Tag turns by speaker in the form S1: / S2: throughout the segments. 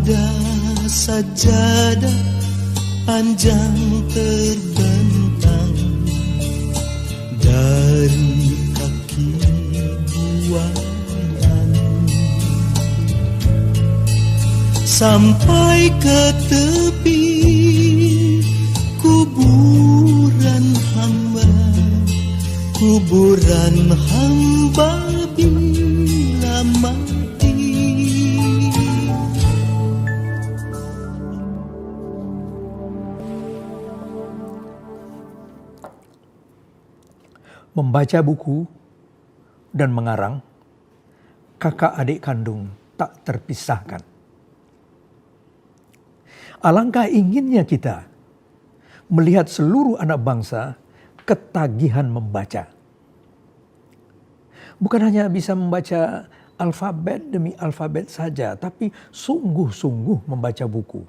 S1: Ada sajadah panjang terbentang dari kaki buayan sampai ke tepi kuburan hamba bila mati.
S2: Membaca buku dan mengarang, kakak adik kandung tak terpisahkan. Alangkah inginnya kita melihat seluruh anak bangsa ketagihan membaca. Bukan hanya bisa membaca alfabet demi alfabet saja, tapi sungguh-sungguh membaca buku.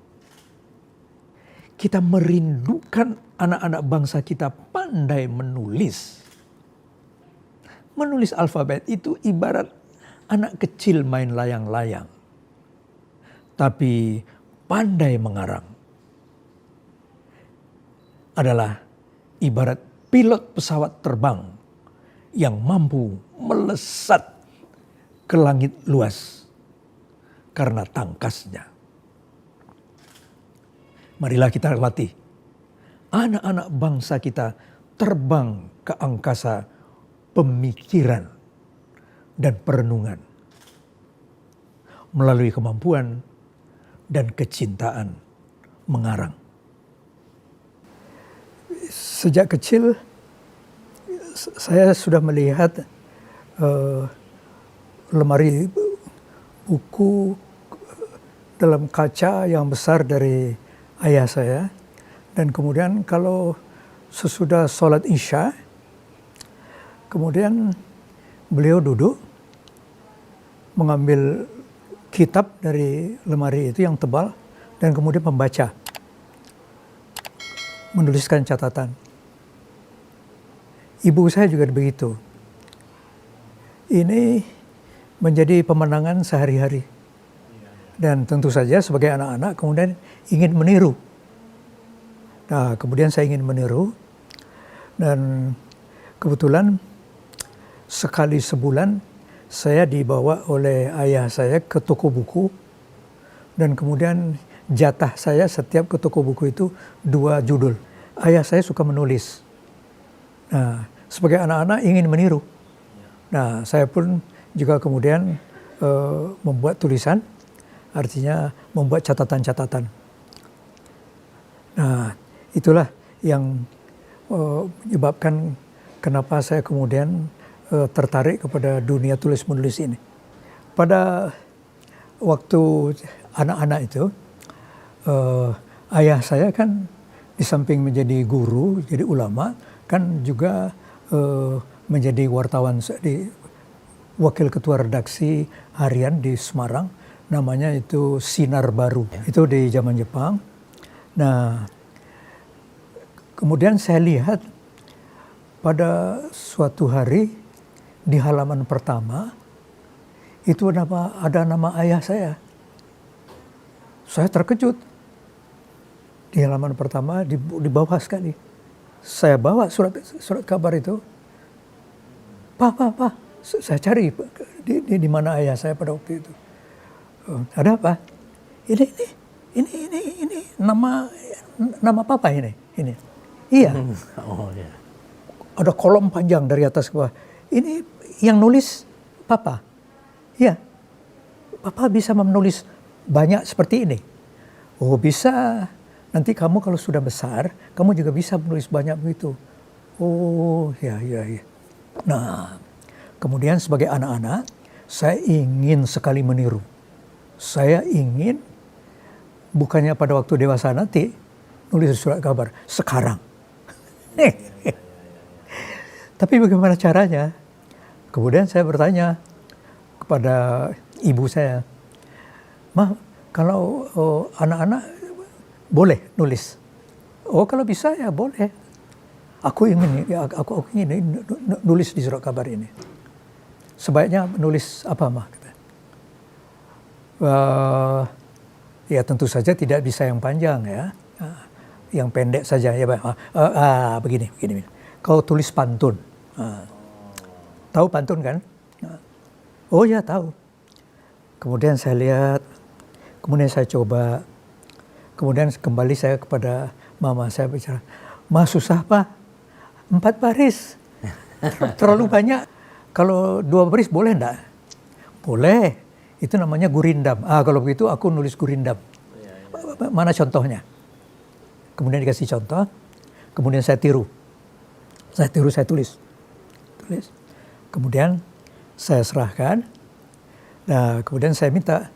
S2: Kita merindukan anak-anak bangsa kita pandai menulis. Menulis alfabet itu ibarat anak kecil main layang-layang. Tapi pandai mengarang adalah ibarat pilot pesawat terbang yang mampu melesat ke langit luas karena tangkasnya. Marilah kita latih anak-anak bangsa kita terbang ke angkasa pemikiran dan perenungan melalui kemampuan dan kecintaan mengarang. Sejak kecil saya sudah melihat lemari buku dalam kaca yang besar dari ayah saya, dan kemudian kalau sesudah sholat Isya, kemudian beliau duduk mengambil kitab dari lemari itu yang tebal dan kemudian membaca, menuliskan catatan. Ibu saya juga begitu. Ini menjadi pemandangan sehari-hari. Dan tentu saja sebagai anak-anak kemudian ingin meniru. Nah, kemudian saya ingin meniru, dan kebetulan sekali sebulan saya dibawa oleh ayah saya ke toko buku, dan kemudian jatah saya setiap ke toko buku itu 2 judul. Ayah saya suka menulis. Nah, sebagai anak-anak ingin meniru. Nah, saya pun juga kemudian membuat tulisan, artinya membuat catatan-catatan. Nah, itulah yang menyebabkan kenapa saya kemudian tertarik kepada dunia tulis-menulis ini. Pada waktu anak-anak itu, ayah saya kan di samping menjadi guru, jadi ulama, kan juga menjadi wartawan, wakil ketua redaksi harian di Semarang, namanya itu Sinar Baru. Itu di zaman Jepang. Nah, kemudian saya lihat pada suatu hari di halaman pertama itu ada nama ayah saya. Saya terkejut. Di halaman pertama di bawah sekali. Saya bawa surat kabar itu. Pak, saya cari di mana ayah saya pada waktu itu. Ada apa? Ini nama papa ini. Iya.
S3: Oh, ya.
S2: Ada kolom panjang dari atas ke bawah. Ini yang nulis papa. Iya. Papa bisa menulis banyak seperti ini. Oh, bisa. Nanti kamu kalau sudah besar, kamu juga bisa menulis banyak begitu. Oh, ya. Nah, kemudian sebagai anak-anak, saya ingin sekali meniru. Saya ingin, bukannya pada waktu dewasa nanti, nulis surat kabar. Sekarang. Tapi bagaimana caranya? Kemudian saya bertanya kepada ibu saya, "Ma, kalau anak-anak boleh nulis?" "Oh, kalau bisa ya boleh. Aku ingin nulis di surat kabar ini." "Sebaiknya menulis apa, Ma?" Ya tentu saja tidak bisa yang panjang ya. Yang pendek saja ya Pak. Begini. Kau tulis pantun. Tahu pantun kan? Oh ya tahu. Kemudian saya lihat, kemudian saya coba, kemudian kembali saya kepada mama saya bicara, "Ma susah Pak, 4 baris. Terlalu banyak. Kalau 2 baris boleh enggak?" "Boleh. Itu namanya gurindam." Kalau begitu aku nulis gurindam. Mana contohnya? Kemudian dikasih contoh, kemudian saya tiru. Saya tulis. Kemudian saya serahkan. Nah, kemudian saya minta,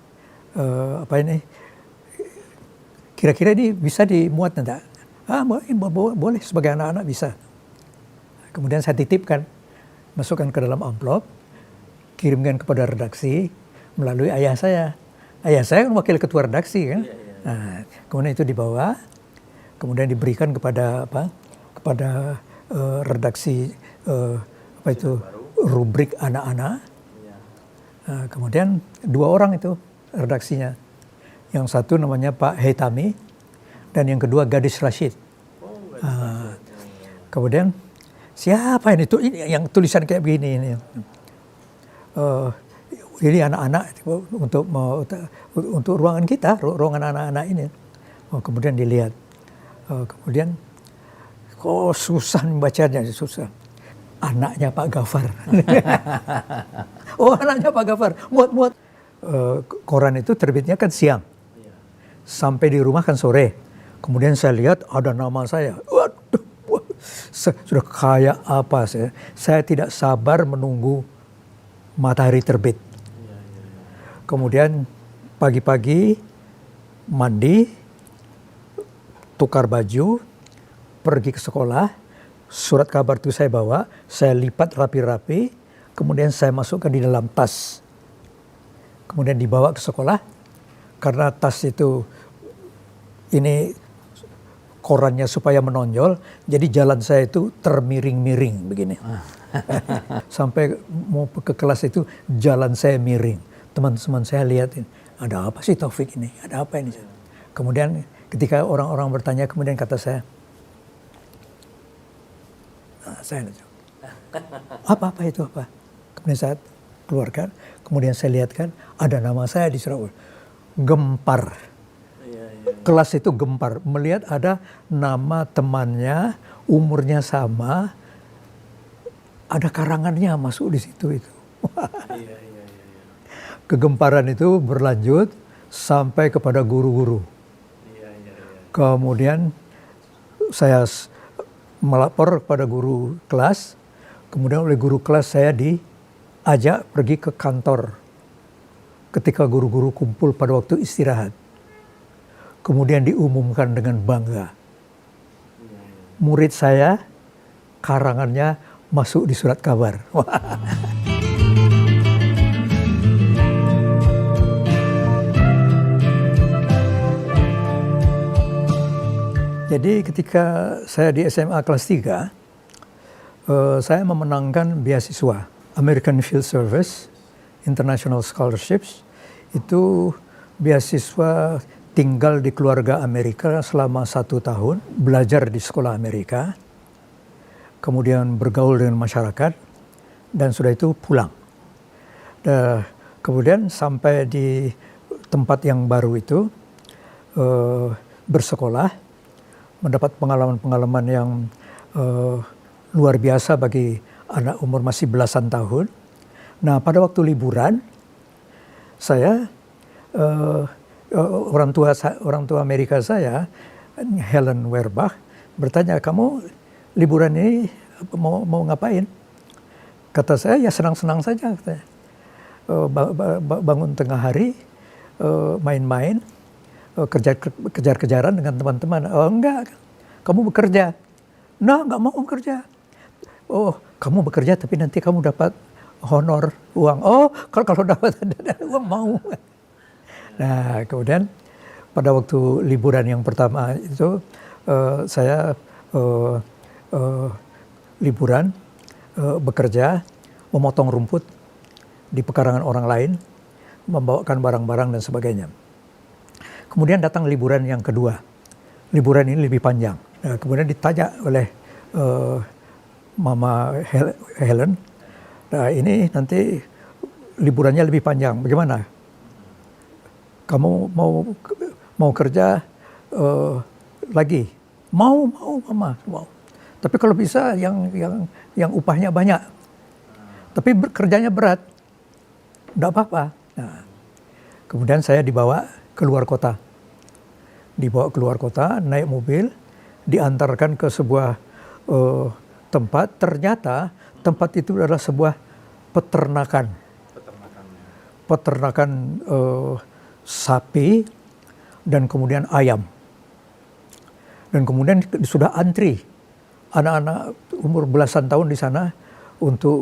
S2: kira-kira ini bisa dimuat enggak? Boleh, sebagai anak-anak bisa. Kemudian saya titipkan, masukkan ke dalam amplop, kirimkan kepada redaksi melalui ayah saya. Ayah saya kan wakil ketua redaksi kan. Nah, kemudian itu dibawa, kemudian diberikan kepada redaksi rubrik anak-anak. Kemudian 2 orang itu redaksinya. Yang satu namanya Pak Hetami dan yang kedua Gadis Rashid. Kemudian siapa ini tuh yang tulisan kayak begini ini? Ini anak-anak untuk ruangan kita, ruangan anak-anak ini. Kemudian dilihat. Kemudian susah membacanya, susah. Anaknya Pak Gafar. Anaknya Pak Gafar. Muat. Koran itu terbitnya kan siang. Sampai di rumah kan sore. Kemudian saya lihat ada nama saya. Waduh, sudah kayak apa saya. Saya tidak sabar menunggu matahari terbit. Kemudian pagi-pagi mandi, tukar baju, pergi ke sekolah. Surat kabar itu saya bawa, saya lipat rapi-rapi, kemudian saya masukkan di dalam tas. Kemudian dibawa ke sekolah, karena tas itu ini korannya supaya menonjol, jadi jalan saya itu termiring-miring begini. Sampai mau ke kelas itu jalan saya miring. Teman-teman saya lihatin, ada apa sih Taufik ini? Ada apa ini? Kemudian ketika orang-orang bertanya, kemudian kata saya, apa itu apa? Kemudian saya keluarkan, kemudian saya lihatkan ada nama saya di surat. Gempar. Kelas itu gempar melihat ada nama temannya, umurnya sama, ada karangannya masuk di situ itu. Kegemparan itu berlanjut sampai kepada guru-guru. Kemudian saya melapor kepada guru kelas, kemudian oleh guru kelas saya diajak pergi ke kantor ketika guru-guru kumpul pada waktu istirahat. Kemudian diumumkan dengan bangga, murid saya karangannya masuk di surat kabar. Jadi ketika saya di SMA kelas 3, saya memenangkan beasiswa American Field Service, International Scholarships. Itu beasiswa tinggal di keluarga Amerika selama 1 tahun, belajar di sekolah Amerika, kemudian bergaul dengan masyarakat, dan sudah itu pulang. Kemudian sampai di tempat yang baru itu, bersekolah, mendapat pengalaman-pengalaman yang luar biasa bagi anak umur masih belasan tahun. Nah, pada waktu liburan, saya orang tua Amerika saya, Helen Werbach, bertanya, "Kamu liburan ini mau ngapain?" Kata saya, "Ya senang-senang saja." Katanya. Bangun tengah hari, main-main, kejar-kejaran dengan teman-teman. Enggak, kamu bekerja. Nah, enggak mau bekerja. Oh, kamu bekerja tapi nanti kamu dapat honor, uang. Oh, kalau dapat uang mau. Nah, kemudian pada waktu liburan yang pertama itu, saya liburan, bekerja, memotong rumput di pekarangan orang lain, membawakan barang-barang dan sebagainya. Kemudian datang liburan yang kedua. Liburan ini lebih panjang. Nah, kemudian ditanya oleh Mama Helen, nah ini nanti liburannya lebih panjang, bagaimana? Kamu mau kerja lagi? Mau Mama, mau. Tapi kalau bisa yang upahnya banyak. Tapi kerjanya berat, enggak apa-apa. Nah, kemudian saya dibawa keluar kota. Naik mobil, diantarkan ke sebuah tempat. Ternyata tempat itu adalah sebuah peternakan sapi dan kemudian ayam. Dan kemudian sudah antri anak-anak umur belasan tahun di sana untuk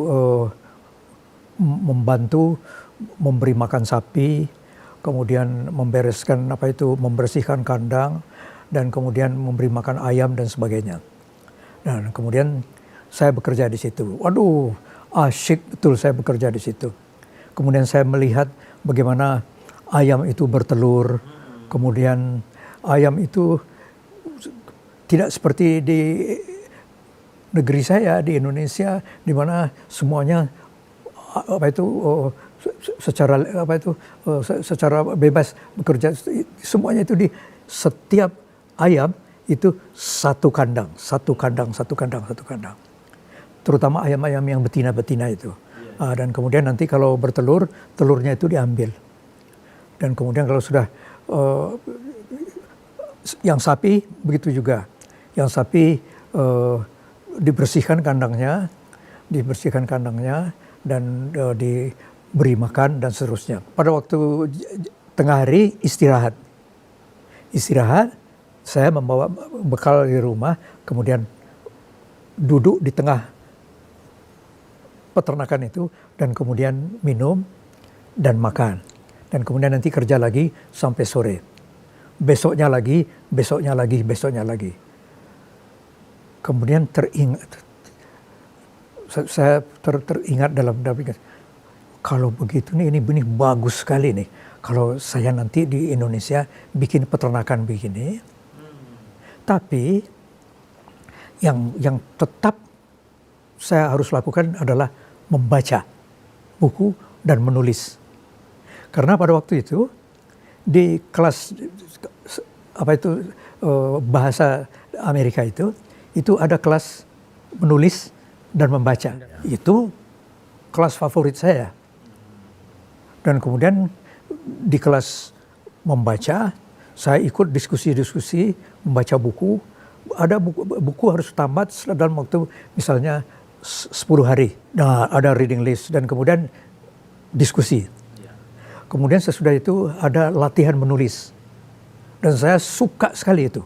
S2: membantu memberi makan sapi, kemudian membersihkan kandang, dan kemudian memberi makan ayam dan sebagainya. Dan kemudian saya bekerja di situ. Waduh, asyik betul saya bekerja di situ. Kemudian saya melihat bagaimana ayam itu bertelur. Kemudian ayam itu tidak seperti di negeri saya, di Indonesia, di mana semuanya secara bebas bekerja. Semuanya itu di setiap ayam itu satu kandang. Terutama ayam-ayam yang betina-betina itu. Dan kemudian nanti kalau bertelur, telurnya itu diambil. Dan kemudian kalau sudah yang sapi begitu juga. Yang sapi dibersihkan kandangnya dan diberi makan dan seterusnya. Pada waktu tengah hari istirahat, saya membawa bekal di rumah, kemudian duduk di tengah peternakan itu dan kemudian minum dan makan. Dan kemudian nanti kerja lagi sampai sore. Besoknya lagi. Kemudian saya teringat dalam kalau begitu nih ini bagus sekali nih. Kalau saya nanti di Indonesia bikin peternakan begini. Tapi yang tetap saya harus lakukan adalah membaca buku dan menulis. Karena pada waktu itu di kelas bahasa Amerika itu ada kelas menulis dan membaca. Itu kelas favorit saya. Dan kemudian di kelas membaca, saya ikut diskusi-diskusi, membaca buku. Ada buku harus tamat dalam waktu misalnya 10 hari. Nah, ada reading list dan kemudian diskusi. Kemudian sesudah itu ada latihan menulis. Dan saya suka sekali itu.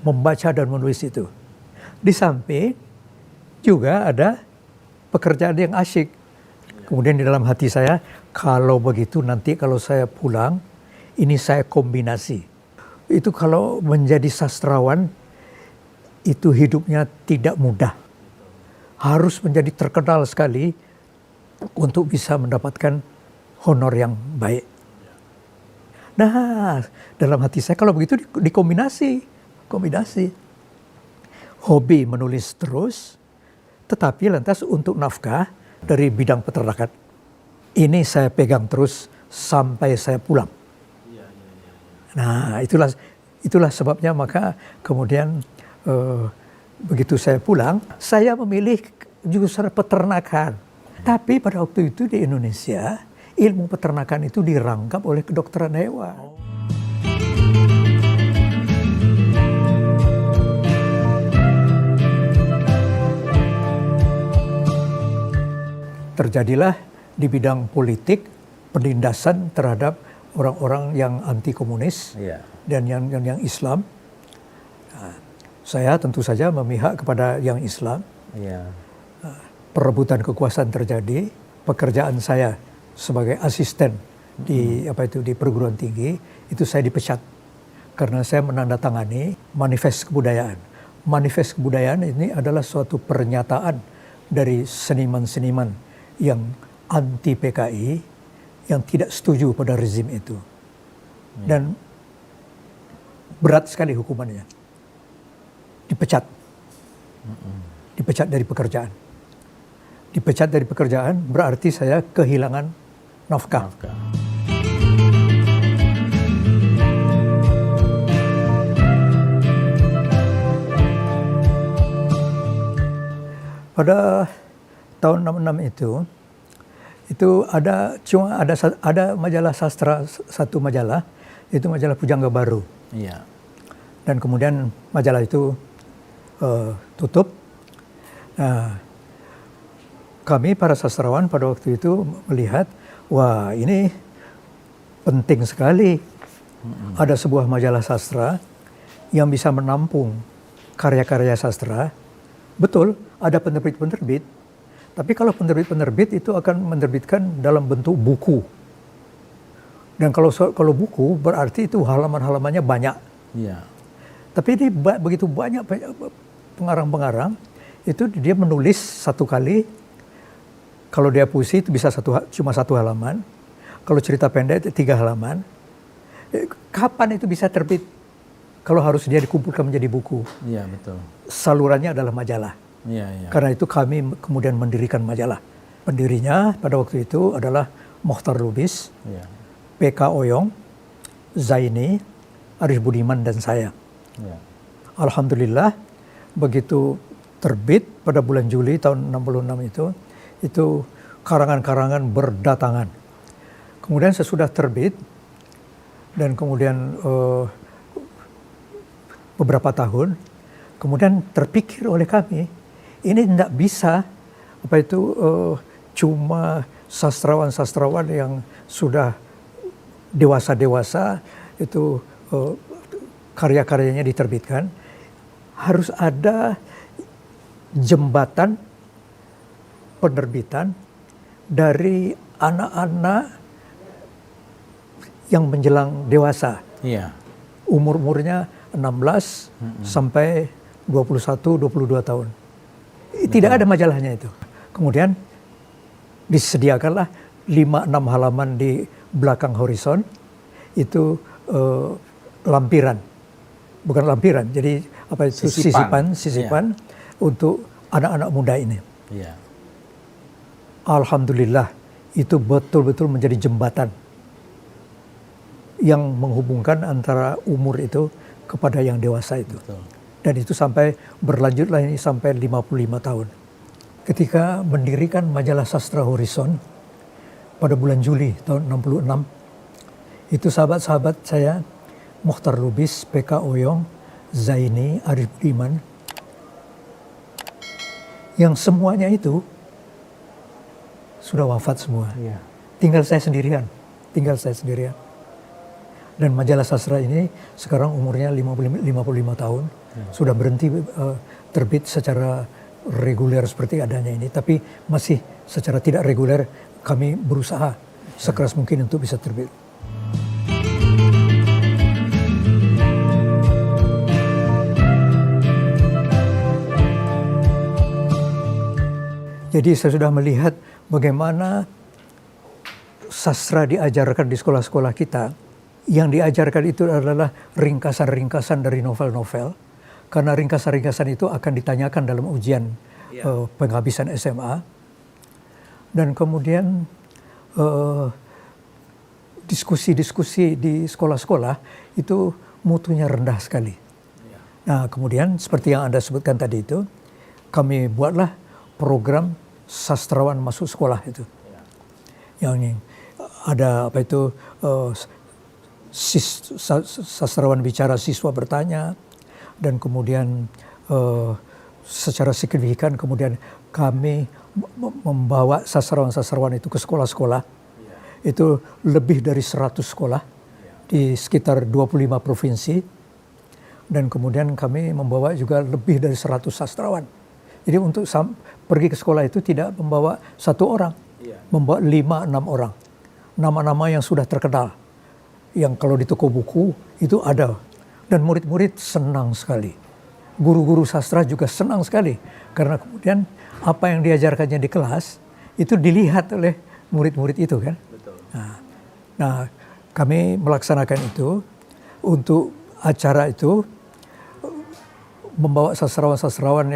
S2: Membaca dan menulis itu. Di samping juga ada pekerjaan yang asyik. Kemudian di dalam hati saya, kalau begitu nanti kalau saya pulang, ini saya kombinasi. Itu kalau menjadi sastrawan, itu hidupnya tidak mudah. Harus menjadi terkenal sekali untuk bisa mendapatkan honor yang baik. Nah, dalam hati saya kalau begitu dikombinasi. Hobi menulis terus, tetapi lantas untuk nafkah dari bidang peternakan. Ini saya pegang terus sampai saya pulang. Nah, itulah sebabnya maka kemudian begitu saya pulang, saya memilih jurusan peternakan. Tapi pada waktu itu di Indonesia, ilmu peternakan itu dirangkap oleh kedokteran hewan. Terjadilah di bidang politik penindasan terhadap orang-orang yang anti komunis dan yang Islam. Nah, saya tentu saja memihak kepada yang Islam. Perebutan kekuasaan terjadi. Pekerjaan saya sebagai asisten di perguruan tinggi itu saya dipecat karena saya menandatangani manifest kebudayaan. Manifest kebudayaan ini adalah suatu pernyataan dari seniman-seniman yang anti PKI, yang tidak setuju pada rezim itu. Dan berat sekali hukumannya. Dipecat. Dipecat dari pekerjaan. Dipecat dari pekerjaan berarti saya kehilangan nafkah. Pada tahun 66 itu ada majalah sastra, satu majalah, itu majalah Pujangga Baru.
S3: Iya.
S2: Dan kemudian majalah itu tutup. Nah, kami para sastrawan pada waktu itu melihat, wah ini penting sekali ada sebuah majalah sastra yang bisa menampung karya-karya sastra. Betul, ada penerbit-penerbit, tapi kalau penerbit-penerbit itu akan menerbitkan dalam bentuk buku. Dan kalau buku berarti itu halaman-halamannya banyak.
S3: Iya.
S2: Tapi ini begitu banyak pengarang-pengarang, itu dia menulis satu kali. Kalau dia puisi itu bisa cuma satu halaman. Kalau cerita pendek itu 3 halaman. Kapan itu bisa terbit? Kalau harus dia dikumpulkan menjadi buku.
S3: Iya, betul.
S2: Salurannya adalah majalah.
S3: Iya, iya.
S2: Karena itu kami kemudian mendirikan majalah. Pendirinya pada waktu itu adalah Mokhtar Lubis,
S3: Iya.
S2: PK Oyong, Zaini, Arif Budiman, dan saya.
S3: Iya.
S2: Alhamdulillah begitu terbit pada bulan Juli tahun 66 itu karangan-karangan berdatangan. Kemudian sesudah terbit dan kemudian beberapa tahun, kemudian terpikir oleh kami, ini tidak bisa cuma sastrawan-sastrawan yang sudah dewasa-dewasa itu karya-karyanya diterbitkan. Harus ada jembatan penerbitan dari anak-anak yang menjelang dewasa.
S3: Iya.
S2: Umur-umurnya 16 sampai 21-22 tahun. Tidak ada majalahnya itu. Kemudian disediakanlah 5-6 halaman di belakang Horizon. Itu lampiran. Bukan lampiran, jadi sisipan untuk anak-anak muda ini.
S3: Iya.
S2: Alhamdulillah itu betul-betul menjadi jembatan yang menghubungkan antara umur itu kepada yang dewasa itu.
S3: Betul.
S2: Dan itu berlanjutlah ini sampai 55 tahun. Ketika mendirikan majalah Sastra Horizon pada bulan Juli tahun 66, itu sahabat-sahabat saya, Mokhtar Lubis, PK Oyong, Zaini, Arif Budiman, yang semuanya itu sudah wafat semua.
S3: Iya.
S2: Tinggal saya sendirian. Dan majalah sastra ini sekarang umurnya 55 tahun. Sudah berhenti terbit secara reguler seperti adanya ini. Tapi masih secara tidak reguler kami berusaha sekeras mungkin untuk bisa terbit. Jadi saya sudah melihat bagaimana sastra diajarkan di sekolah-sekolah kita. Yang diajarkan itu adalah ringkasan-ringkasan dari novel-novel. Karena ringkasan-ringkasan itu akan ditanyakan dalam ujian penghabisan SMA. Dan kemudian diskusi-diskusi di sekolah-sekolah itu mutunya rendah sekali. Nah kemudian seperti yang Anda sebutkan tadi itu, kami buatlah program sastrawan masuk sekolah itu. Yang ada sastrawan bicara siswa bertanya, dan kemudian secara signifikan kemudian kami membawa sastrawan-sastrawan itu ke sekolah-sekolah. Itu lebih dari 100 sekolah di sekitar 25 provinsi, dan kemudian kami membawa juga lebih dari 100 sastrawan. Jadi untuk pergi ke sekolah itu tidak membawa 1 orang, membawa 5-6 orang. Nama-nama yang sudah terkenal. Yang kalau di toko buku itu ada. Dan murid-murid senang sekali. Guru-guru sastra juga senang sekali. Karena kemudian apa yang diajarkannya di kelas itu dilihat oleh murid-murid itu kan.
S3: Betul.
S2: Nah, kami melaksanakan itu untuk acara itu membawa sastrawan-sastrawan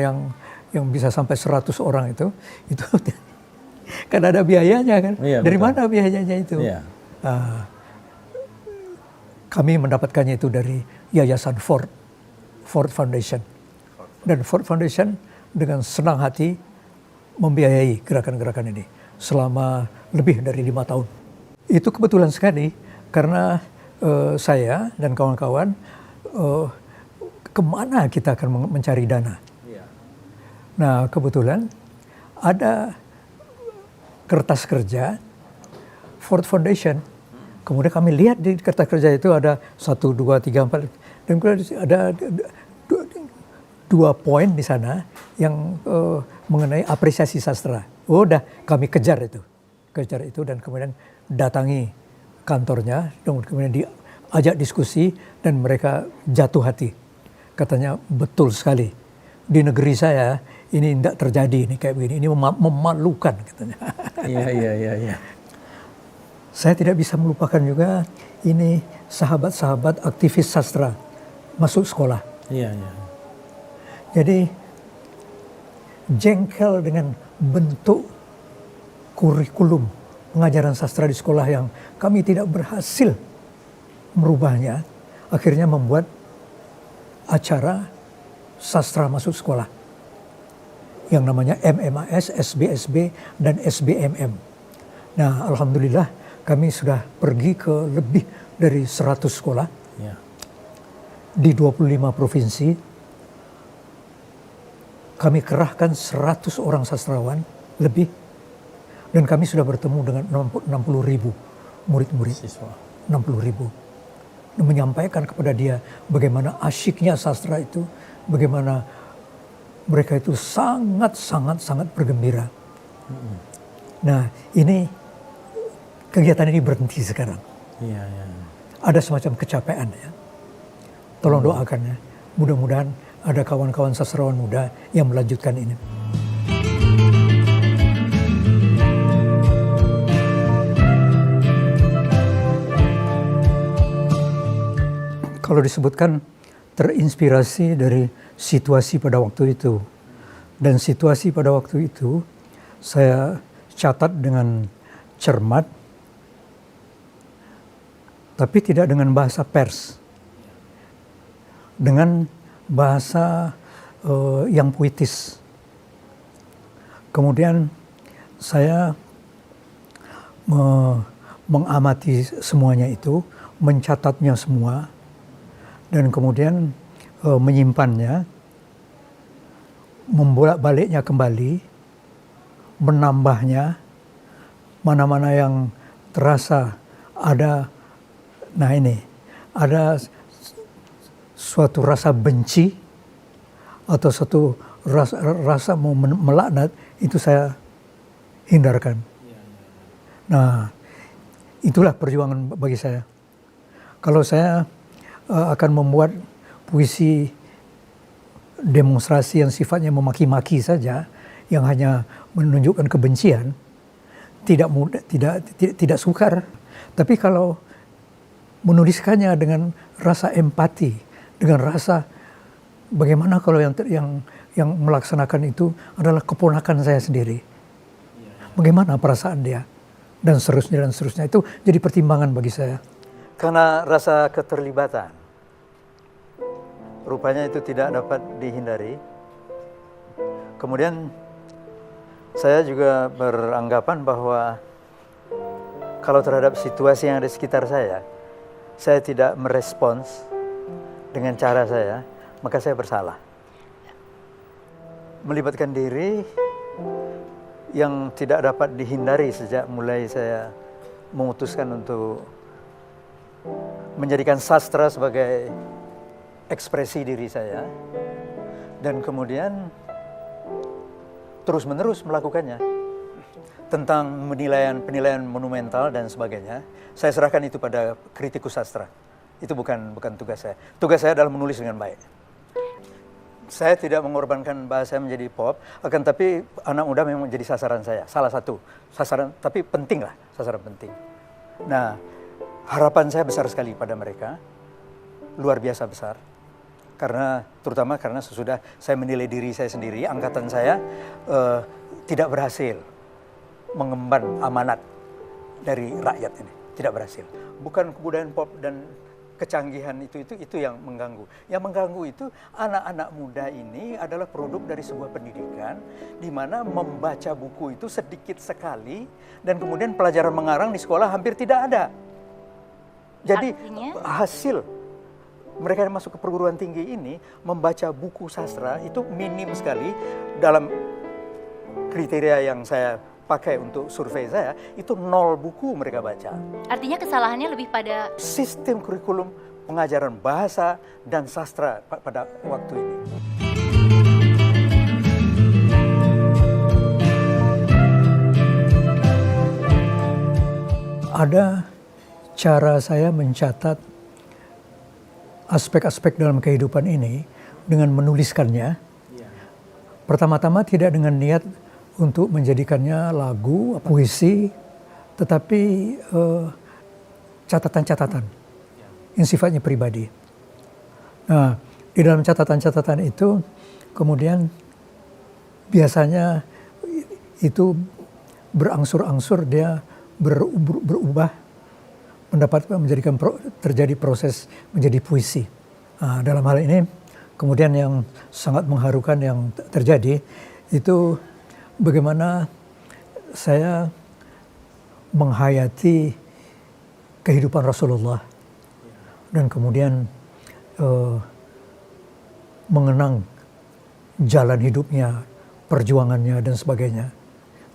S2: yang bisa sampai 100 orang itu kan ada biayanya kan.
S3: Iya,
S2: Dari
S3: betul.
S2: mana biayanya itu?
S3: Iya.
S2: Kami mendapatkannya itu dari Yayasan Ford Foundation. Dan Ford Foundation dengan senang hati membiayai gerakan-gerakan ini selama lebih dari 5 tahun. Itu kebetulan sekali karena saya dan kawan-kawan kemana kita akan mencari dana. Nah kebetulan ada kertas kerja Ford Foundation. Kemudian kami lihat di kertas kerja itu ada 1, 2, 3, 4 dan kemudian ada 2 poin di sana yang mengenai apresiasi sastra. Udah kami kejar itu dan kemudian datangi kantornya, dan kemudian diajak diskusi dan mereka jatuh hati. Katanya betul sekali di negeri saya ini tidak terjadi ini kayak begini, ini memalukan katanya.
S3: Iya.
S2: Saya tidak bisa melupakan juga ini sahabat-sahabat aktivis sastra masuk sekolah.
S3: Iya.
S2: Jadi jengkel dengan bentuk kurikulum pengajaran sastra di sekolah yang kami tidak berhasil merubahnya, akhirnya membuat acara sastra masuk sekolah yang namanya MMAS, SBSB, dan SBMM. Nah, alhamdulillah kami sudah pergi ke lebih dari 100 sekolah di 25 provinsi. Kami kerahkan 100 orang sastrawan lebih, dan kami sudah bertemu dengan 60.000 murid-murid. 60.000. Dan menyampaikan kepada dia bagaimana asyiknya sastra itu, bagaimana mereka itu sangat bergembira. Nah, ini kegiatan ini berhenti sekarang.
S3: Iya.
S2: Ada semacam kecapean ya. Tolong doakan ya. Mudah-mudahan ada kawan-kawan sastrawan muda yang melanjutkan ini. Kalau disebutkan terinspirasi dari situasi pada waktu itu. Dan situasi pada waktu itu saya catat dengan cermat, tapi tidak dengan bahasa pers. Dengan bahasa yang puitis. Kemudian saya mengamati semuanya itu, mencatatnya semua, dan kemudian menyimpannya, membolak-baliknya kembali, menambahnya, mana-mana yang terasa ada, nah ini, ada suatu rasa benci atau suatu rasa mau melaknat, itu saya hindarkan. Nah, itulah perjuangan bagi saya. Kalau saya akan membuat puisi demonstrasi yang sifatnya memaki-maki saja, yang hanya menunjukkan kebencian, tidak sukar. Tapi kalau menuliskannya dengan rasa empati, dengan rasa bagaimana kalau yang melaksanakan itu adalah keponakan saya sendiri, bagaimana perasaan dia, dan seterusnya itu jadi pertimbangan bagi saya. Karena rasa keterlibatan, rupanya itu tidak dapat dihindari. Kemudian saya juga beranggapan bahwa kalau terhadap situasi yang ada di sekitar saya tidak merespons dengan cara saya, maka saya bersalah. Melibatkan diri yang tidak dapat dihindari sejak mulai saya memutuskan untuk menjadikan sastra sebagai ekspresi diri saya, dan kemudian terus-menerus melakukannya. Tentang penilaian monumental dan sebagainya, saya serahkan itu pada kritikus sastra. Itu bukan tugas saya. Tugas saya adalah menulis dengan baik. Saya tidak mengorbankan bahasa menjadi pop, akan tapi anak muda memang jadi sasaran saya. Salah satu sasaran, tapi penting lah, sasaran penting. Nah, harapan saya besar sekali pada mereka, luar biasa besar. Terutama karena sesudah saya menilai diri saya sendiri, angkatan saya tidak berhasil mengemban amanat dari rakyat ini, tidak berhasil. Bukan kebudayaan pop dan kecanggihan itu yang mengganggu. Yang mengganggu itu anak-anak muda ini adalah produk dari sebuah pendidikan di mana membaca buku itu sedikit sekali dan kemudian pelajaran mengarang di sekolah hampir tidak ada. Jadi hasil mereka yang masuk ke perguruan tinggi ini membaca buku sastra itu minim sekali. Dalam kriteria yang saya pakai untuk survei saya, itu 0 buku mereka baca.
S3: Artinya kesalahannya lebih pada
S2: sistem kurikulum pengajaran bahasa dan sastra pada waktu ini. Ada cara saya mencatat aspek-aspek dalam kehidupan ini dengan menuliskannya. Pertama-tama tidak dengan niat untuk menjadikannya lagu, puisi, tetapi catatan-catatan yang sifatnya pribadi. Nah, di dalam catatan-catatan itu kemudian biasanya itu berangsur-angsur dia berubah, menjadikan terjadi proses menjadi puisi. Nah, dalam hal ini kemudian yang sangat mengharukan yang terjadi itu bagaimana saya menghayati kehidupan Rasulullah dan kemudian mengenang jalan hidupnya, perjuangannya dan sebagainya.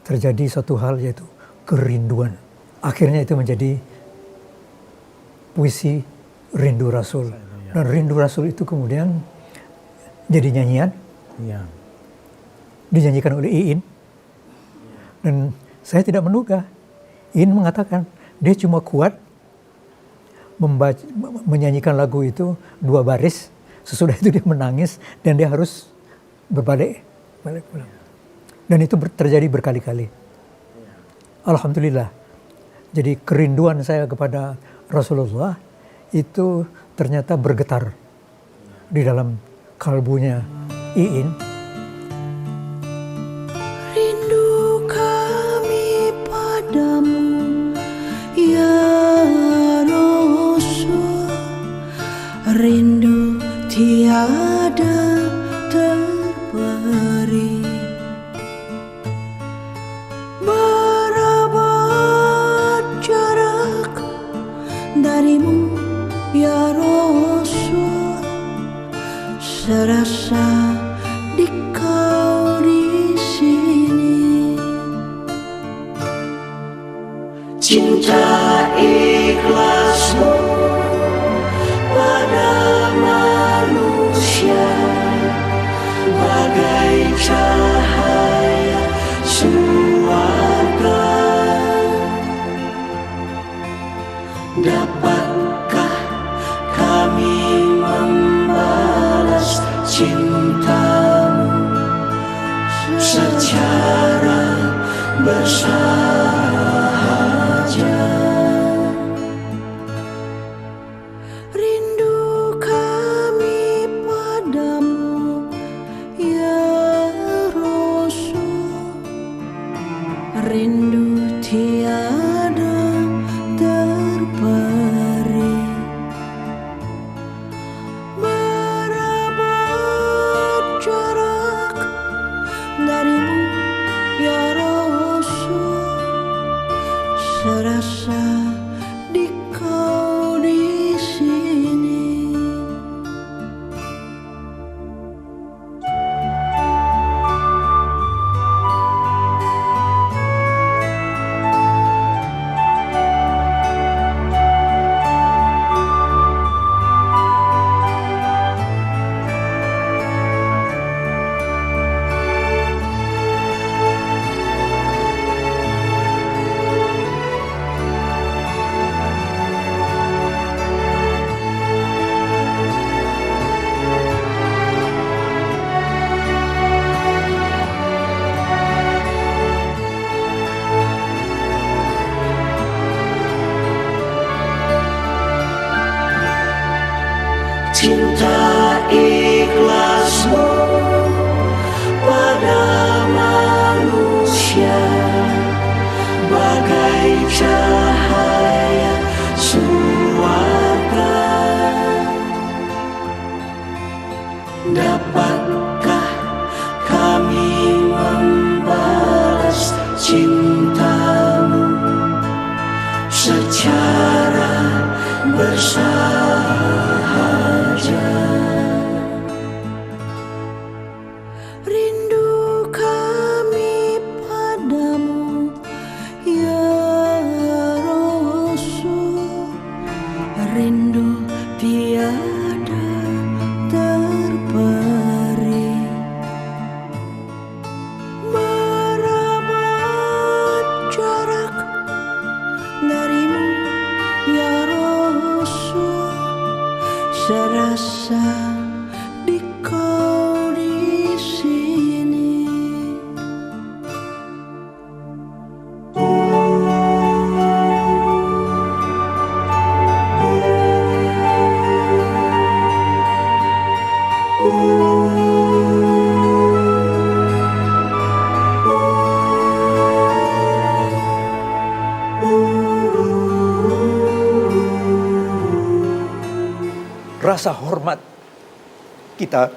S2: Terjadi satu hal yaitu kerinduan. Akhirnya itu menjadi puisi Rindu Rasul. Dan Rindu Rasul itu kemudian jadi nyanyian. Dinyanyikan oleh Iin. Dan saya tidak menduga. Iin mengatakan dia cuma kuat menyanyikan lagu itu 2 baris. Sesudah itu dia menangis dan dia harus berbalik pulang. Dan itu terjadi berkali-kali. Alhamdulillah. Jadi kerinduan saya kepada Rasulullah itu ternyata bergetar di dalam kalbunya Iin.
S1: Rindu kami padamu ya Rasul, rindu tiada terberi. Berabad jarak darimu ya Rasul, serasa di kau di sini. Cinta ikhlasmu pada manusia bagai cahaya surga. Dapatkah kami membalas cintamu secara bersahaja? Rindu kami padamu ya Rasul, rindu tiada terberi. Berabad jarak darimu ya Rasul, serasa di kau di sini. bersahaja. Rindu kami padamu ya Rasul, rindu tiada terperi. Merebut jarak darimu ya Rasul, serasa di kau di sini.
S2: Rasa hormat kita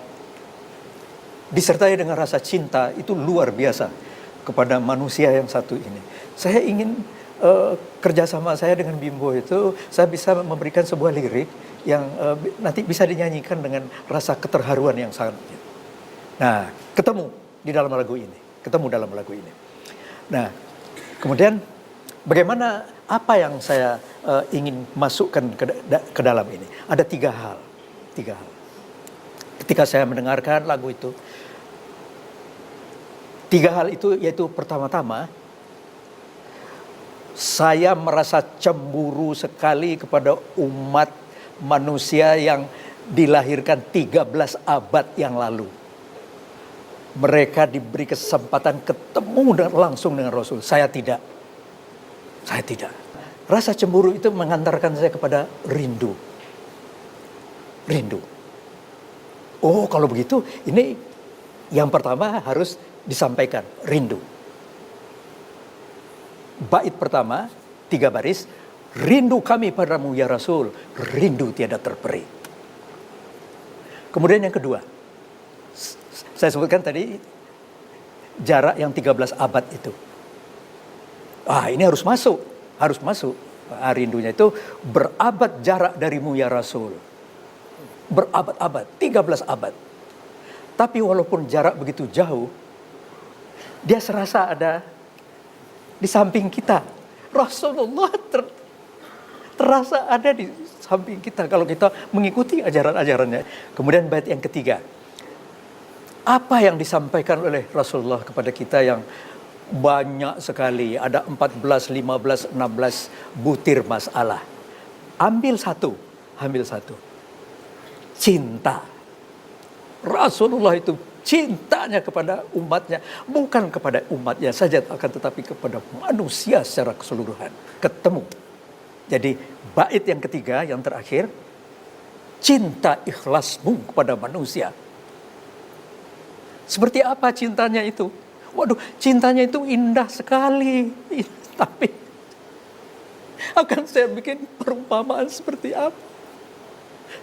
S2: disertai dengan rasa cinta itu luar biasa kepada manusia yang satu ini. Saya ingin kerjasama saya dengan Bimbo itu, saya bisa memberikan sebuah lirik yang nanti bisa dinyanyikan dengan rasa keterharuan yang sangat. Nah, ketemu di dalam lagu ini, Nah, kemudian bagaimana, apa yang saya ingin masukkan ke dalam ini? Ada tiga hal. Ketika saya mendengarkan lagu itu, tiga hal itu yaitu pertama-tama, saya merasa cemburu sekali kepada umat manusia yang dilahirkan 13 abad yang lalu. Mereka diberi kesempatan ketemu langsung dengan Rasul. Saya tidak. Rasa cemburu itu mengantarkan saya kepada rindu. Oh, kalau begitu ini yang pertama harus disampaikan, rindu. Bait pertama, 3 baris, rindu kami padamu ya Rasul, rindu tiada terperi. Kemudian yang kedua, saya sebutkan tadi jarak yang 13 abad itu. Ini harus masuk. Rindunya itu berabad jarak darimu ya Rasul. Berabad-abad, 13 abad. Tapi walaupun jarak begitu jauh, dia serasa ada di samping kita. Rasulullah terasa ada di samping kita kalau kita mengikuti ajaran-ajarannya. Kemudian bait yang ketiga, apa yang disampaikan oleh Rasulullah kepada kita yang banyak sekali, ada 14, 15, 16 butir masalah. Ambil satu. Cinta. Rasulullah itu cintanya kepada umatnya, bukan kepada umatnya saja, akan tetapi kepada manusia secara keseluruhan. Ketemu. Jadi bait yang ketiga, yang terakhir, cinta ikhlasmu kepada manusia. Seperti apa cintanya itu? Waduh, cintanya itu indah sekali. Tapi akan saya bikin perumpamaan seperti apa?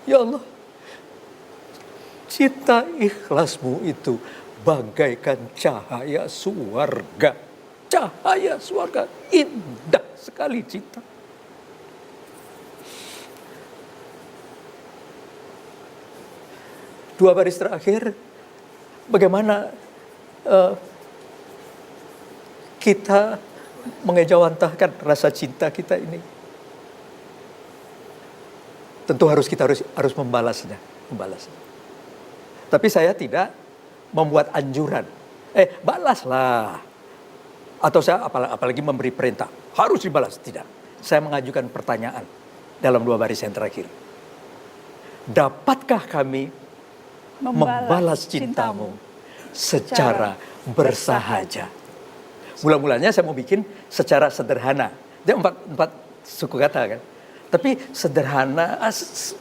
S2: Ya Allah, cinta ikhlasmu itu bagaikan cahaya surga. Cahaya surga, indah sekali cinta. Dua baris terakhir, bagaimana kita mengejawantahkan rasa cinta kita ini. Tentu kita harus membalasnya. Tapi saya tidak membuat anjuran. Balaslah. Atau saya apalagi memberi perintah. Harus dibalas. Tidak. Saya mengajukan pertanyaan dalam 2 baris yang terakhir. Dapatkah kami membalas cintamu secara bersahaja? Mula-mulanya saya mau bikin secara sederhana. Dia 4 suku kata kan. Tapi sederhana,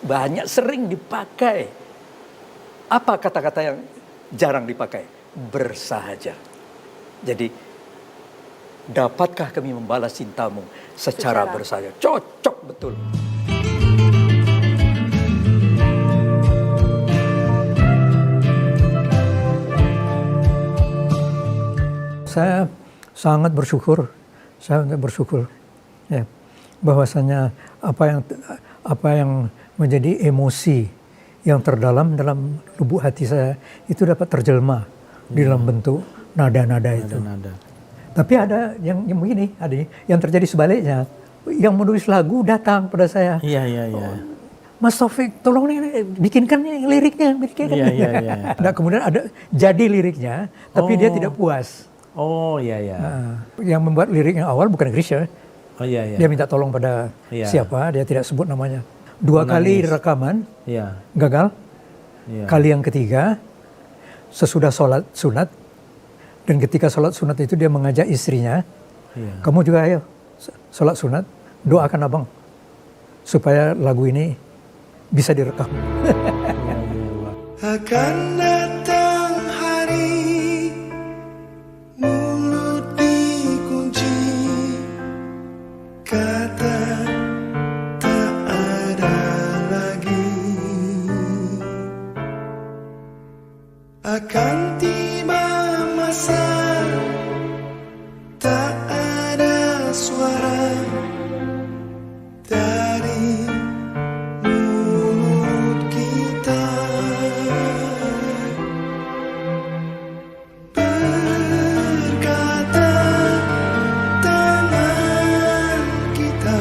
S2: banyak, sering dipakai. Apa kata-kata yang jarang dipakai? Bersahaja. Jadi, dapatkah kami membalas cintamu secara bersahaja? Cocok betul. Saya sangat bersyukur ya, bahwasanya apa yang menjadi emosi yang terdalam dalam lubuk hati saya itu dapat terjelma di dalam bentuk nada-nada itu. Tapi ada yang begini, ada yang terjadi sebaliknya. Yang menulis lagu datang pada saya.
S4: Iya.
S2: Mas Taufik, tolong nih bikinkan nih liriknya.
S4: Iya.
S2: Nah, kemudian ada jadi liriknya, tapi dia tidak puas.
S4: Oh iya.
S2: Nah, yang membuat lirik yang awal bukan Grisha.
S4: Oh iya.
S2: Dia minta tolong pada siapa, dia tidak sebut namanya. 2 kali rekaman, gagal.
S4: Iya.
S2: Kali yang ketiga, sesudah sholat sunat, dan ketika sholat sunat itu dia mengajak istrinya, kamu juga ayo sholat sunat, doakan abang supaya lagu ini bisa direkam.
S1: Akan datang hari mulut dikunci, kata tak ada lagi. Akan tiba masa tak ada suara dari mulut kita. Berkata tangan kita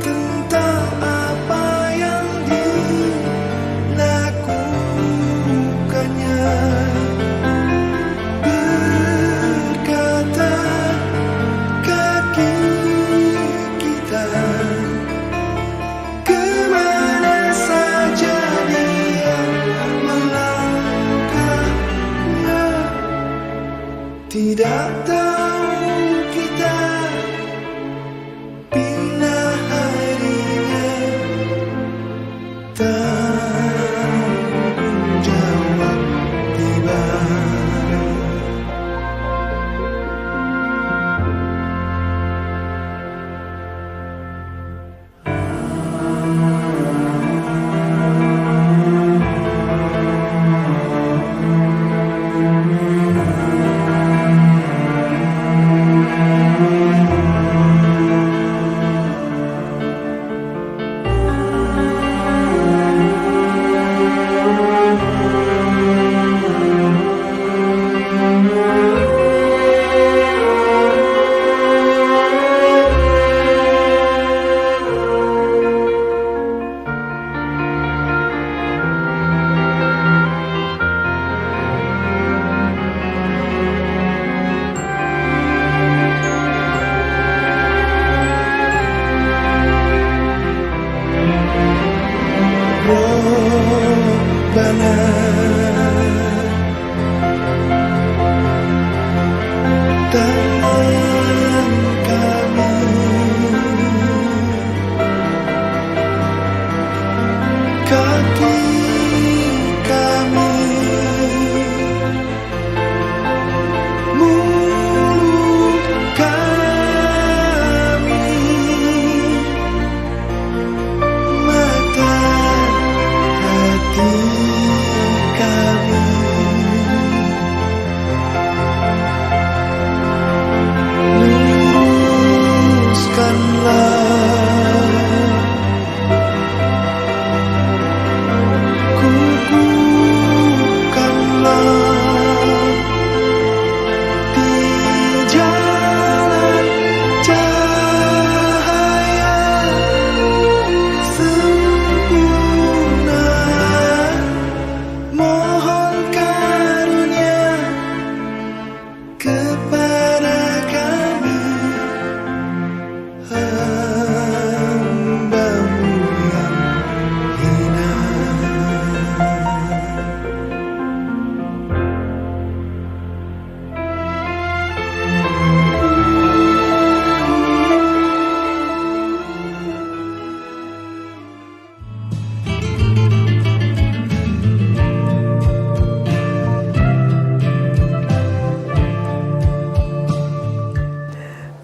S1: tentang apa yang dilakukannya. Berkata kaki kita kemana saja dia melangkahnya. Tidak tahu kita bila harinya tanggung jawab tiba. Robbana tangan kami kaki kami mulut kami mata hati kami luruskanlah kukuhkanlah di jalan cahaya sempurna. Mohon karunia kepada kami hamba-Mu yang hina.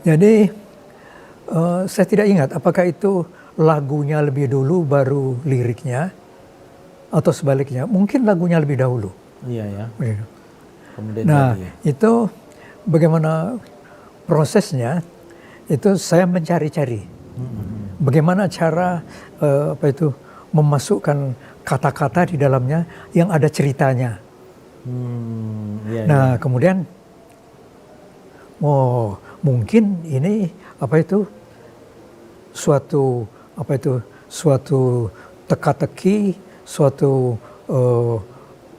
S2: Jadi saya tidak ingat apakah itu lagunya lebih dulu baru liriknya atau sebaliknya. Mungkin lagunya lebih dahulu.
S4: Iya ya.
S2: Begitu.
S4: Kemudian
S2: Nah,
S4: jadi.
S2: itu bagaimana prosesnya, itu saya mencari-cari. bagaimana cara memasukkan kata-kata di dalamnya yang ada ceritanya.
S4: Iya,
S2: Nah, kemudian mungkin ini suatu teka-teki, suatu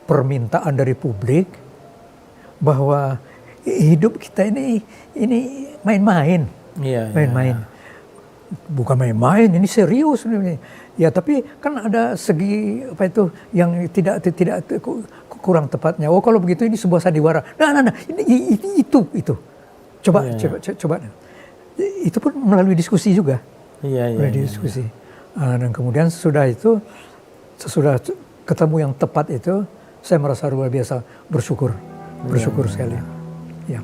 S2: permintaan dari publik bahwa hidup kita ini main-main.
S4: Iya,
S2: Main-main. Bukan main-main, ini serius. Ya, tapi kan ada segi yang tidak kurang tepatnya. Kalau begitu ini sebuah sandiwara. Nah, itu. Coba. Itu pun melalui diskusi juga.
S4: Iya.
S2: Diskusi. Dan kemudian sesudah ketemu yang tepat itu, saya merasa luar biasa bersyukur sekali. Ya.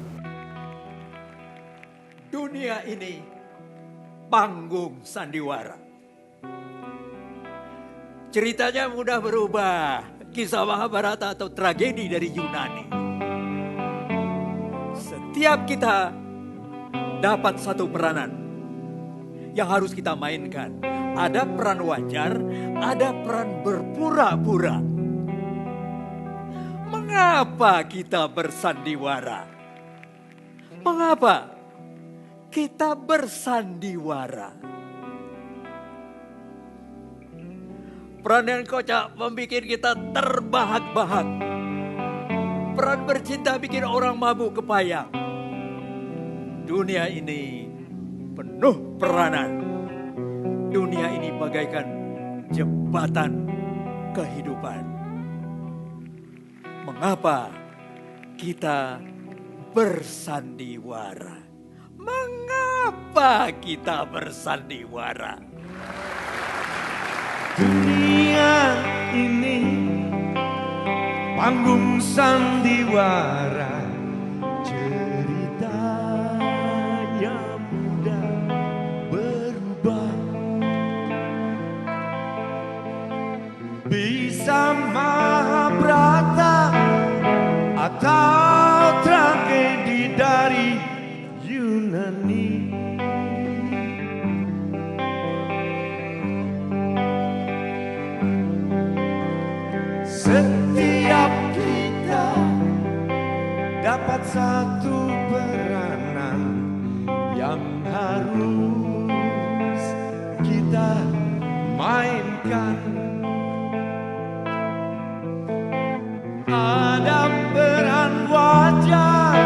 S5: Dunia ini panggung sandiwara. Ceritanya mudah berubah, kisah Mahabharata atau tragedi dari Yunani. Setiap kita dapat satu peranan yang harus kita mainkan. Ada peran wajar, ada peran berpura-pura. Mengapa kita bersandiwara? Mengapa kita bersandiwara? Peran yang kocak membuat kita terbahak-bahak. Peran bercinta bikin orang mabuk kepayang. Dunia ini penuh peranan. Dunia ini bagaikan jembatan kehidupan. Mengapa kita bersandiwara? Mengapa kita bersandiwara?
S1: Dunia ini panggung sandiwara, ceritanya mudah berubah. Bisa Mahabharata atau tragedi dari Yunani. Setiap kita dapat satu peranan yang harus kita mainkan. Ada peran wajar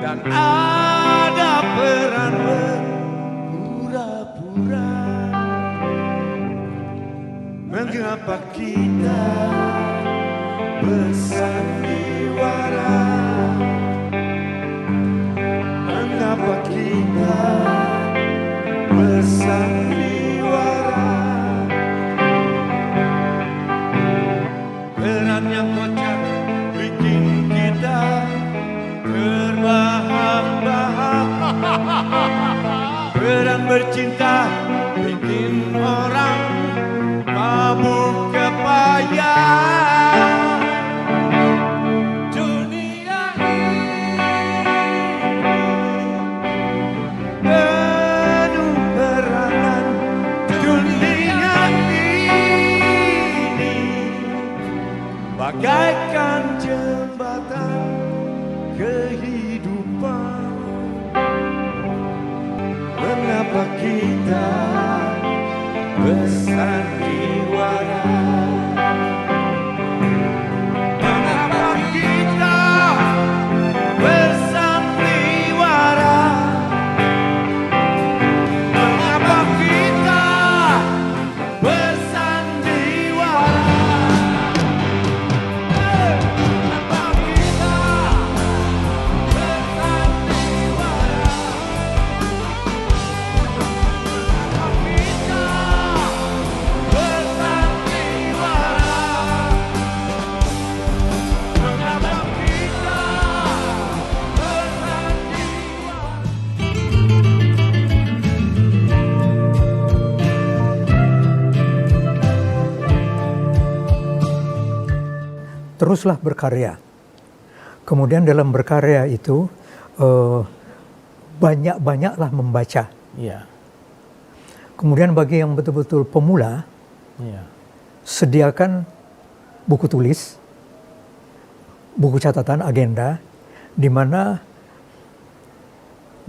S1: dan ada peran berpura-pura. Mengapa kita bersandiwara? Mengapa kita bersandiwara? Peran yang kocak bikin kita terbahak-bahak. Peran bercinta bikin orang mabuk kepayang. Dunia ini penuh peranan. Dunia ini bagaikan jembatan kehidupan. Mengapa kita bersandiwara? Mengapa kita bersandiwara? Mengapa kita bersandiwara? Mengapa kita bersandiwara?
S2: Teruslah berkarya. Kemudian dalam berkarya itu banyak-banyaklah membaca.
S4: Iya.
S2: Kemudian bagi yang betul-betul pemula,
S4: Iya.
S2: sediakan buku tulis, buku catatan, agenda, di mana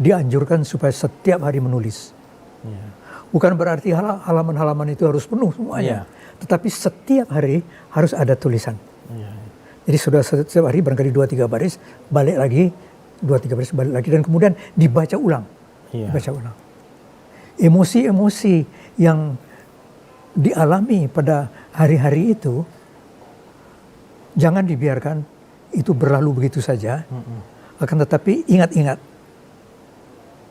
S2: dianjurkan supaya setiap hari menulis.
S4: Iya.
S2: Bukan berarti halaman-halaman itu harus penuh semuanya, tetapi setiap hari harus ada tulisan.
S4: Iya.
S2: Jadi sudah setiap hari barangkali 2-3 baris, balik lagi, 2-3 baris balik lagi, dan kemudian dibaca ulang.
S4: Iya.
S2: Dibaca ulang. Emosi-emosi yang dialami pada hari-hari itu, jangan dibiarkan itu berlalu begitu saja. Akan tetapi ingat-ingat.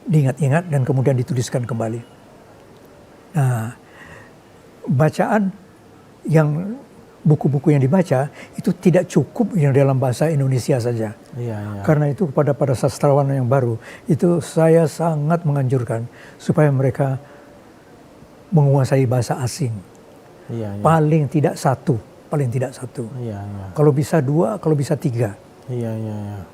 S2: Diingat-ingat dan kemudian dituliskan kembali. Nah, bacaan yang buku-buku yang dibaca itu tidak cukup yang dalam bahasa Indonesia saja.
S4: Iya, iya.
S2: Karena itu kepada para sastrawan yang baru, itu saya sangat menganjurkan supaya mereka menguasai bahasa asing.
S4: Iya, iya.
S2: Paling tidak satu.
S4: Iya, iya.
S2: Kalau bisa 2, kalau bisa 3.
S4: Iya, iya, iya.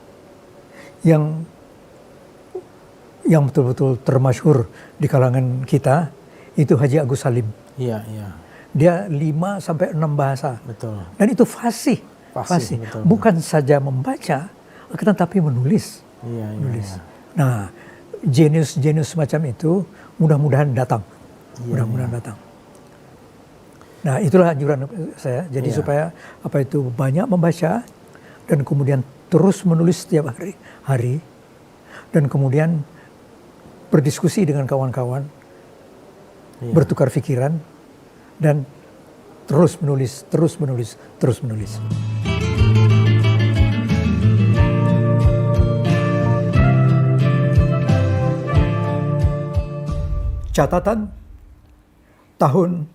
S2: Yang betul-betul termasyhur di kalangan kita itu Haji Agus Salim.
S4: Iya, iya.
S2: Dia 5-6 bahasa.
S4: Betul.
S2: Dan itu fasih.
S4: Fasih, betul.
S2: Bukan saja membaca, akan tetapi menulis.
S4: Iya, iya.
S2: Menulis.
S4: Iya.
S2: Nah, jenius-jenius semacam itu mudah-mudahan datang. Mudah-mudahan datang. Nah, itulah anjuran saya. Jadi supaya banyak membaca dan kemudian terus menulis setiap hari dan kemudian berdiskusi dengan kawan-kawan, bertukar pikiran dan terus menulis. Catatan tahun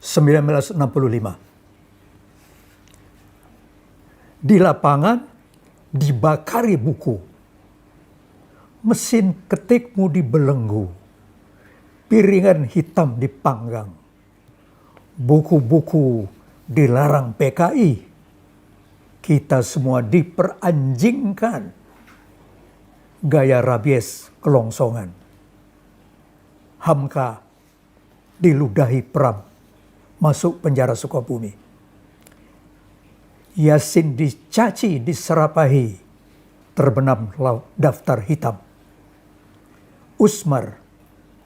S2: 1965. Di lapangan dibakari buku. Mesin ketikmu dibelenggu. Piringan hitam dipanggang. Buku-buku dilarang PKI. Kita semua diperanjingkan. Gaya rabies kelongsongan. Hamka diludahi Pram, masuk penjara Sukabumi. Yasin dicaci, diserapahi, terbenam daftar hitam. Usmar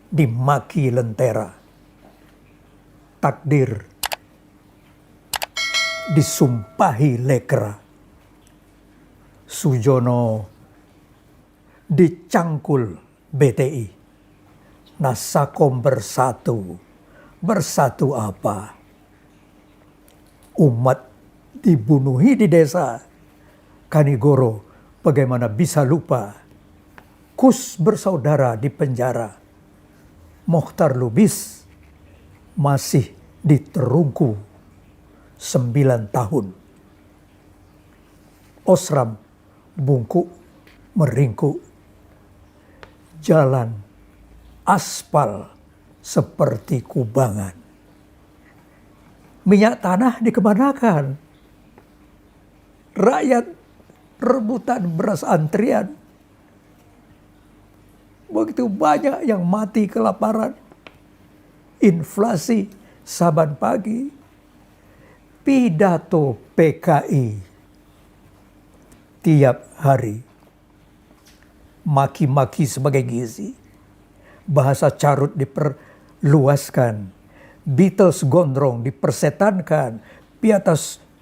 S2: dimaki lentera. Takdir disumpahi lekra. Sujono dicangkul BTI. Nasakom bersatu. Bersatu apa? Umat dibunuhi di desa. Kanigoro bagaimana bisa lupa? Kus bersaudara di penjara. Mokhtar Lubis masih diterungku 9 tahun. Osram bungkuk meringkuk. Jalan aspal seperti kubangan. Minyak tanah dikemanakan? Rakyat rebutan beras antrian. Begitu banyak yang mati kelaparan. Inflasi saban pagi. Pidato PKI tiap hari. Maki-maki sebagai gizi. Bahasa carut diperluaskan. Beatles gondrong dipersetankan.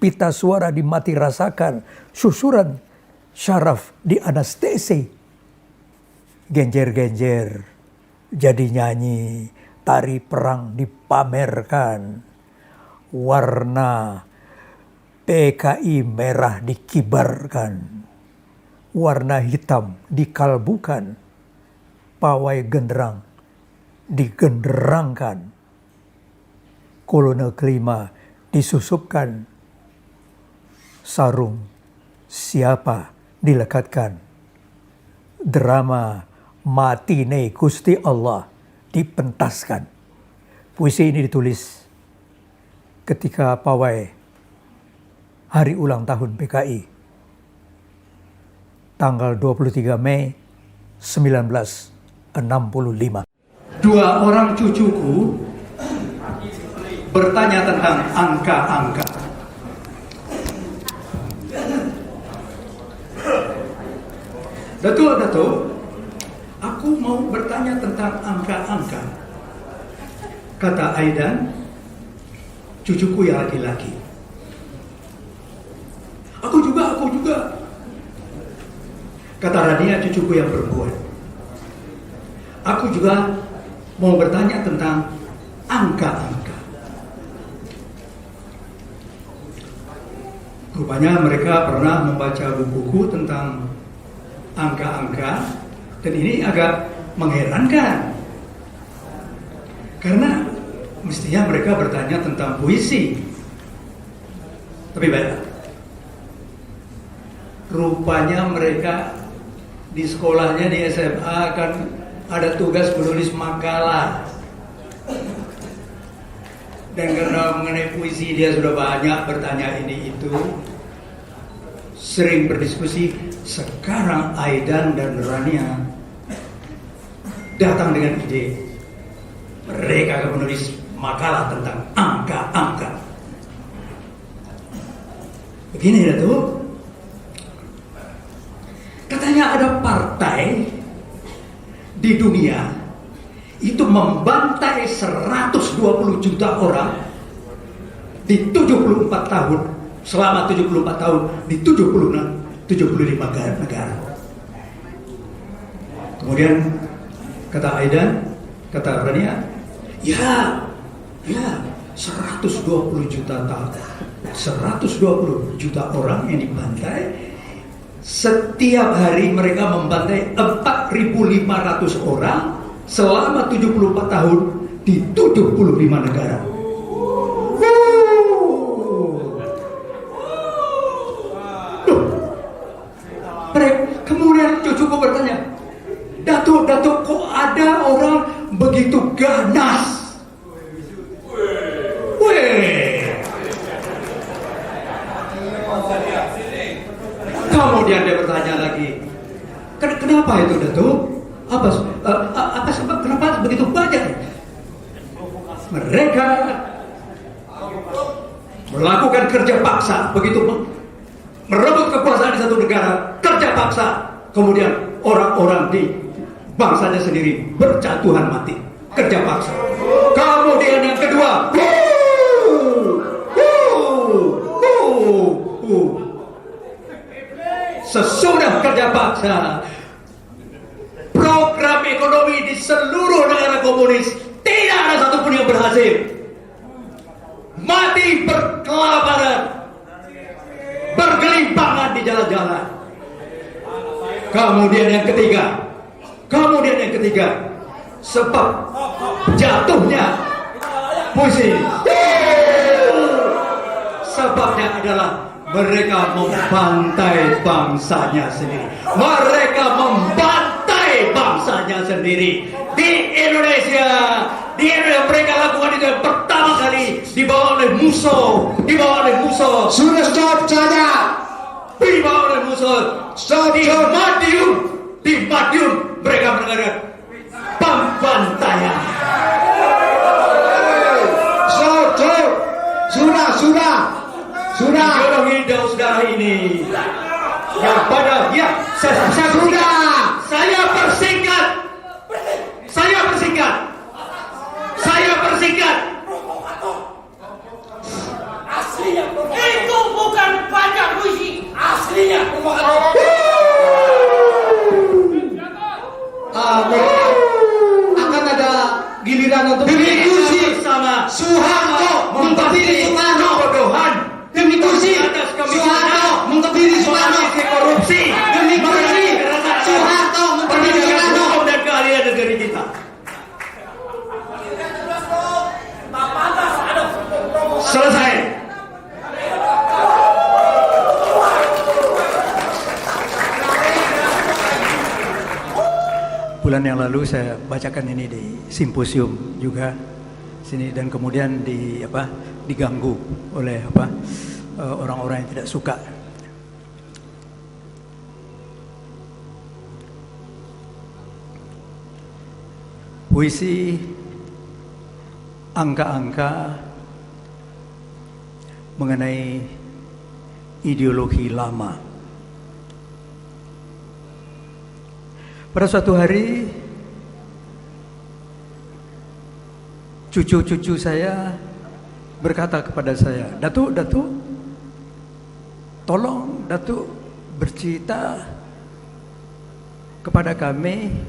S2: Pita suara dimati rasakan. Susuran syaraf di anestesi. Genjer-genjer jadi nyanyi. Tari perang dipamerkan. Warna PKI merah dikibarkan. Warna hitam dikalbukan. Pawai genderang digenderangkan. Kolonel kelima disusupkan. Sarung siapa dilekatkan. Drama matine Gusti Allah dipentaskan. Puisi ini ditulis ketika pawai hari ulang tahun PKI. Tanggal 23 Mei 1965.
S6: dua orang cucuku bertanya tentang angka-angka. Datuk, aku mau bertanya tentang angka-angka. Kata Aidan, cucuku yang laki-laki. Aku juga. Kata Rania, cucuku yang perempuan. Aku juga mau bertanya tentang angka-angka. Rupanya mereka pernah membaca buku tentang angka-angka, dan ini agak mengherankan. Karena mestinya mereka bertanya tentang puisi. Tapi baiklah. Rupanya mereka di sekolahnya di SMA kan ada tugas menulis makalah. Dan karena mengenai puisi dia sudah banyak bertanya ini itu, sering berdiskusi. Sekarang Aidan dan Rania datang dengan ide, mereka akan menulis makalah tentang angka-angka. Begini Datuk, katanya ada partai di dunia itu membantai 120 juta orang di 74 tahun, selama 74 tahun di 75 negara. Kemudian kata Aidan, kata Rania, ya 120 juta orang yang dibantai. Setiap hari mereka membantai 4.500 orang selama 74 tahun di 75 negara. Kemudian cucuku bertanya, Datuk, kok ada orang begitu ganas? Kemudian dia bertanya lagi, kenapa itu Datuk? Apa sebab kenapa begitu banyak? Mereka melakukan kerja paksa, begitu merebut kekuasaan di satu negara, kerja paksa. Kemudian orang-orang di bangsanya sendiri berjatuhan mati, kerja paksa. Kemudian yang kedua, sesudah kerja paksa, program ekonomi di seluruh negara komunis tidak ada satupun yang berhasil. Mati berkelaparan, bergelimpangan di jalan-jalan. Kemudian yang ketiga, sebab jatuhnya puisi, sebabnya adalah mereka membantai bangsanya sendiri. Di Indonesia mereka lakukan itu yang pertama kali dibawa oleh musuh. Sudah stop saja. Dibawa oleh musuh. Di Madiun mereka mengadakan pembantaian. Sudah. Ideologi saudara ini yang pada saya persingkat.
S1: Aslinya itu bukan banyak puisi, aslinya
S6: akan ada giliran untuk diskusi sama Soeharto mengkebiri Soekarno. Demi kursi Soeharto mengkebiri Soekarno. Korupsi demi kursi Soeharto mengkebiri Soekarno dan keahlian negeri kita. Selesai. Bulan yang lalu saya bacakan ini di simposium juga sini, dan kemudian diganggu oleh orang-orang yang tidak suka. puisi, angka-angka mengenai ideologi lama. Pada suatu hari, cucu-cucu saya berkata kepada saya, Datuk, tolong Datuk bercerita kepada kami.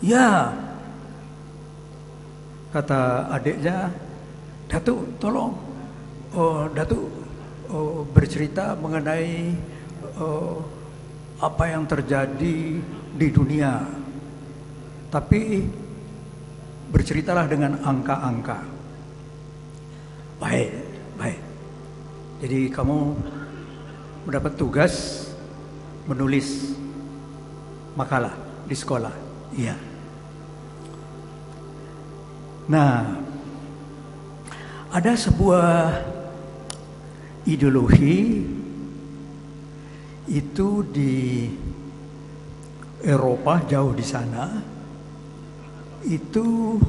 S6: Ya, kata adiknya, Datuk tolong, Datuk bercerita mengenai apa yang terjadi di dunia. Tapi berceritalah dengan angka-angka. Baik. Jadi kamu mendapat tugas menulis makalah di sekolah. Iya. Nah, ada sebuah ideologi itu di Eropa, jauh di sana, itu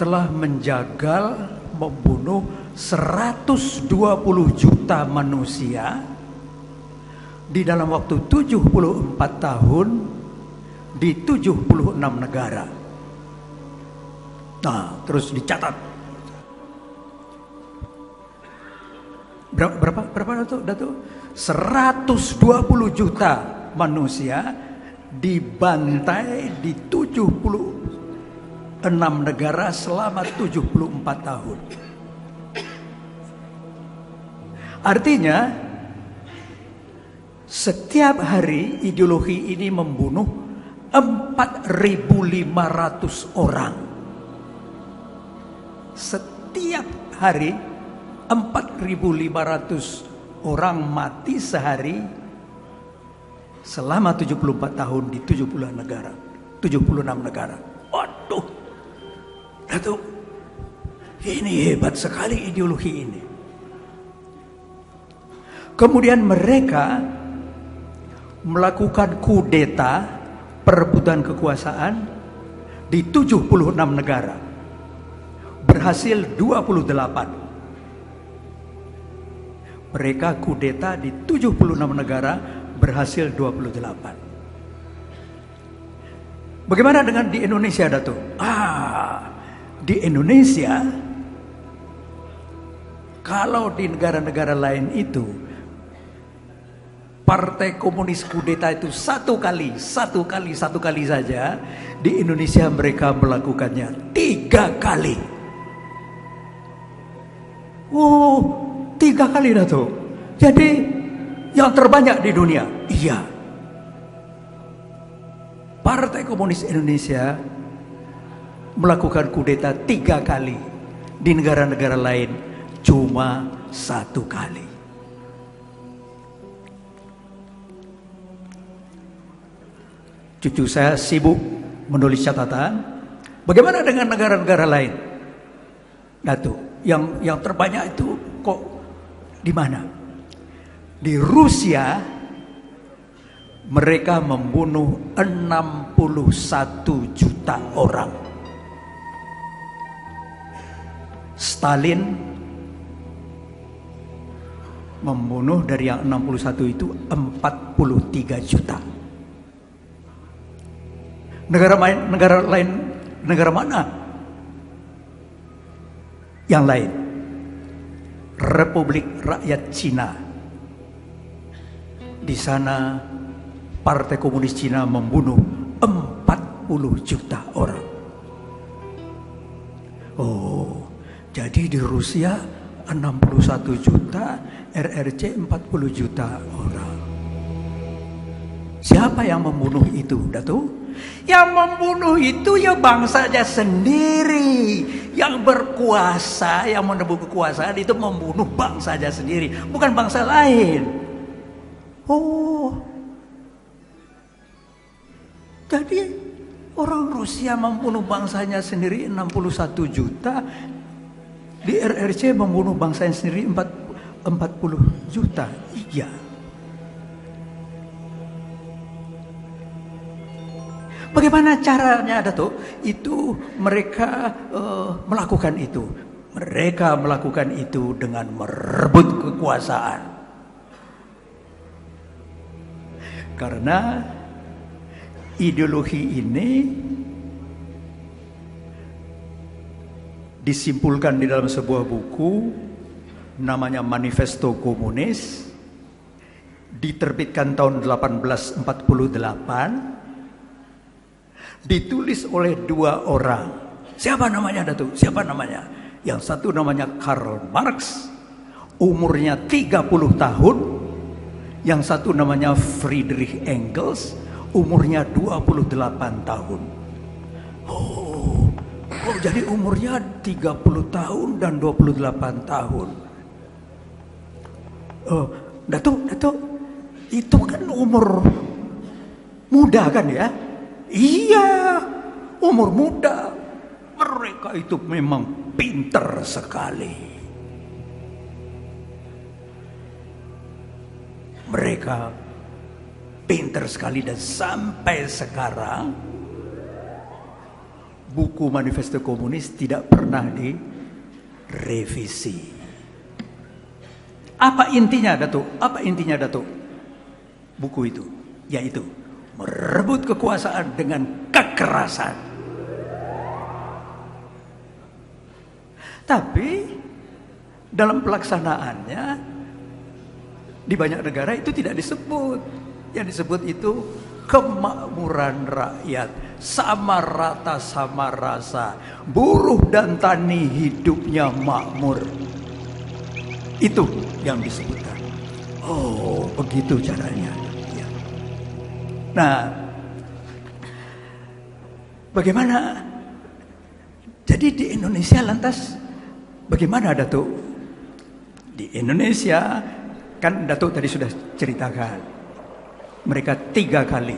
S6: telah menjagal, membunuh 120 juta manusia di dalam waktu 74 tahun di 76 negara. Nah, terus dicatat. Berapa Datuk? 120 juta manusia dibantai di 76 negara selama 74 tahun. Artinya setiap hari ideologi ini membunuh 4.500 orang. Setiap hari 4.500 orang mati sehari selama 74 tahun di 76 negara. Waduh, Datuk, ini hebat sekali ideologi ini. Kemudian mereka melakukan kudeta, perebutan kekuasaan di 76 negara. Berhasil 28. Mereka kudeta di 76 negara, berhasil 28. Bagaimana dengan di Indonesia, Datuk? Di Indonesia, kalau di negara-negara lain itu Partai Komunis kudeta itu satu kali saja. Di Indonesia mereka melakukannya 3 kali. 3 kali, Datuk. Jadi yang terbanyak di dunia. Iya. Partai Komunis Indonesia melakukan kudeta 3 kali. Di negara-negara lain cuma 1 kali. Cucu saya sibuk menulis catatan. Bagaimana dengan negara-negara lain, Datuk? Yang terbanyak itu kok di mana? Di Rusia mereka membunuh 61 juta orang. Stalin membunuh dari yang 61 itu 43 juta. Negara mana? Yang lain. Republik Rakyat Cina. Di sana Partai Komunis Cina membunuh 40 juta orang. Jadi di Rusia 61 juta, RRC 40 juta orang. Siapa yang membunuh itu, Datuk? Yang membunuh itu ya bangsanya sendiri. Yang berkuasa, yang menebus kekuasaan itu membunuh bangsanya sendiri, bukan bangsa lain. Jadi orang Rusia membunuh bangsanya sendiri 61 juta. Di RRC membunuh bangsanya sendiri 40 juta. Iya.
S2: Bagaimana caranya, Datuk? Itu mereka melakukan itu. Mereka melakukan itu dengan merebut kekuasaan. Karena ideologi ini disimpulkan di dalam sebuah buku namanya Manifesto Komunis, diterbitkan tahun 1848. Ditulis oleh dua orang. Siapa namanya, Datuk? Siapa namanya? Yang satu namanya Karl Marx, umurnya 30 tahun. Yang satu namanya Friedrich Engels, umurnya 28 tahun. Oh, jadi umurnya 30 tahun dan 28 tahun. Oh, Datuk, itu kan umur muda kan ya? Iya, umur muda. Mereka itu memang pintar sekali. Mereka pintar sekali dan sampai sekarang buku Manifesto Komunis tidak pernah direvisi. Apa intinya, Datuk? Apa intinya, Datuk? Buku itu, yaitu merebut kekuasaan dengan kekerasan. Tapi dalam pelaksanaannya di banyak negara itu tidak disebut. Yang disebut itu kemakmuran rakyat, sama rata sama rasa, buruh dan tani hidupnya makmur. Itu yang disebutkan. Oh, begitu caranya. Nah, bagaimana? Jadi di Indonesia lantas bagaimana, Datuk? Di Indonesia kan Datuk tadi sudah ceritakan, mereka 3 kali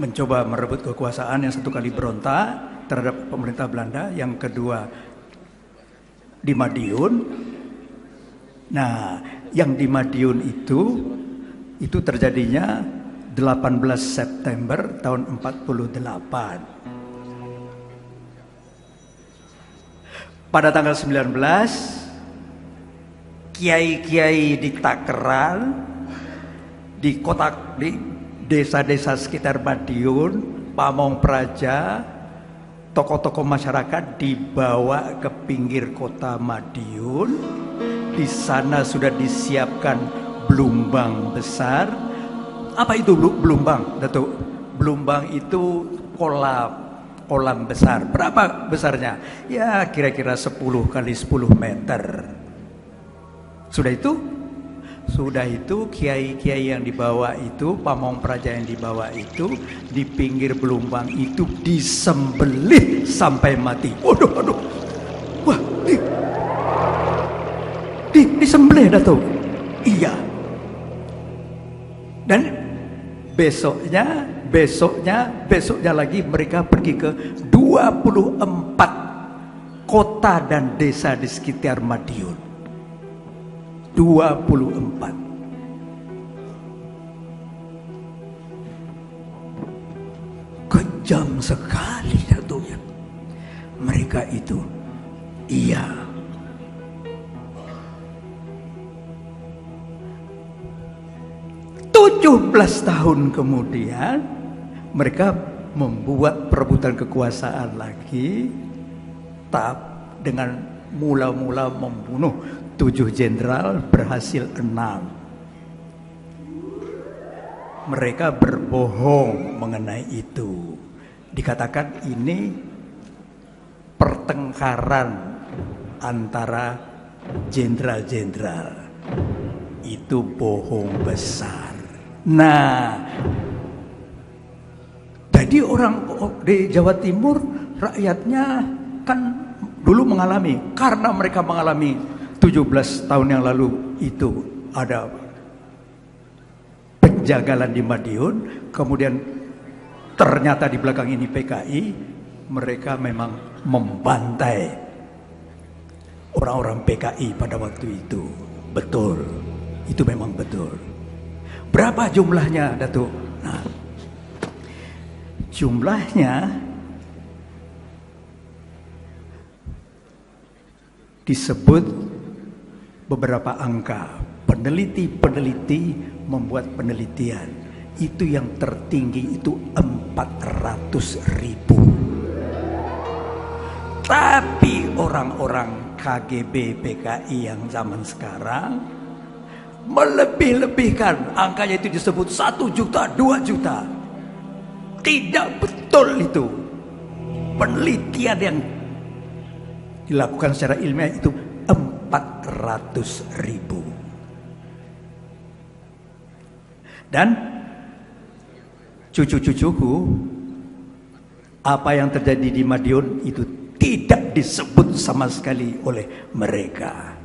S2: mencoba merebut kekuasaan. Yang satu kali berontak terhadap pemerintah Belanda, yang kedua di Madiun. Nah, yang di Madiun itu terjadinya 18 September tahun 48. Pada tanggal 19, kiai-kiai di Takeran, di desa-desa sekitar Madiun, Pamong Praja, tokoh-tokoh masyarakat dibawa ke pinggir kota Madiun. Di sana sudah disiapkan blumbang besar. Apa itu blumbang, Datuk? Blumbang itu kolam besar. Berapa besarnya? Ya kira-kira 10 kali 10 meter. Sudah itu kiai-kiai yang dibawa itu, pamong praja yang dibawa itu, di pinggir blumbang itu disembelih sampai mati. Waduh. Wah, disembelih, Datuk. Iya. Dan besoknya lagi mereka pergi ke 24 kota dan desa di sekitar Madiun. 24. Kejam sekali, Datuk ya. Mereka itu. Iya. 17 tahun kemudian mereka membuat perebutan kekuasaan lagi, dengan mula-mula membunuh 7 jenderal, berhasil 6. Mereka berbohong mengenai itu. Dikatakan ini pertengkaran antara jenderal-jenderal. Itu bohong besar. Nah, jadi orang di Jawa Timur, rakyatnya kan dulu karena mereka mengalami 17 tahun yang lalu itu ada penjagalan di Madiun, kemudian ternyata di belakang ini PKI, mereka memang membantai orang-orang PKI pada waktu itu. Betul, itu memang betul. Berapa jumlahnya, Datuk? Nah,
S6: jumlahnya disebut beberapa angka. Peneliti-peneliti membuat penelitian. Itu yang tertinggi itu 400.000. Tapi orang-orang KGB PKI yang zaman sekarang melebih-lebihkan. Angkanya itu disebut 1 juta, 2 juta. Tidak betul itu. Penelitian yang dilakukan secara ilmiah itu 400.000. Dan cucu-cucuku, apa yang terjadi di Madiun itu tidak disebut sama sekali oleh mereka.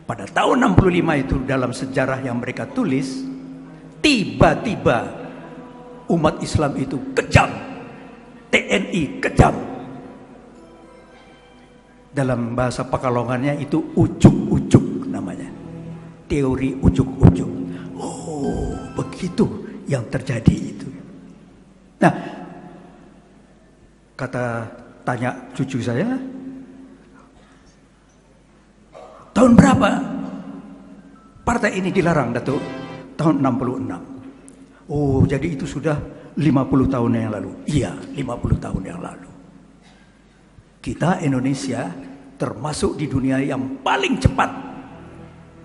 S6: Pada tahun 65 itu dalam sejarah yang mereka tulis, tiba-tiba umat Islam itu kejam, TNI kejam. Dalam bahasa Pekalongannya itu ujuk-ujuk namanya. Teori ujuk-ujuk. Oh, begitu yang terjadi itu. Nah, tanya cucu saya, tahun berapa partai ini dilarang, Datuk? Tahun 66. Oh, jadi itu sudah 50 tahun yang lalu. Iya, 50 tahun yang lalu. Kita Indonesia termasuk di dunia yang paling cepat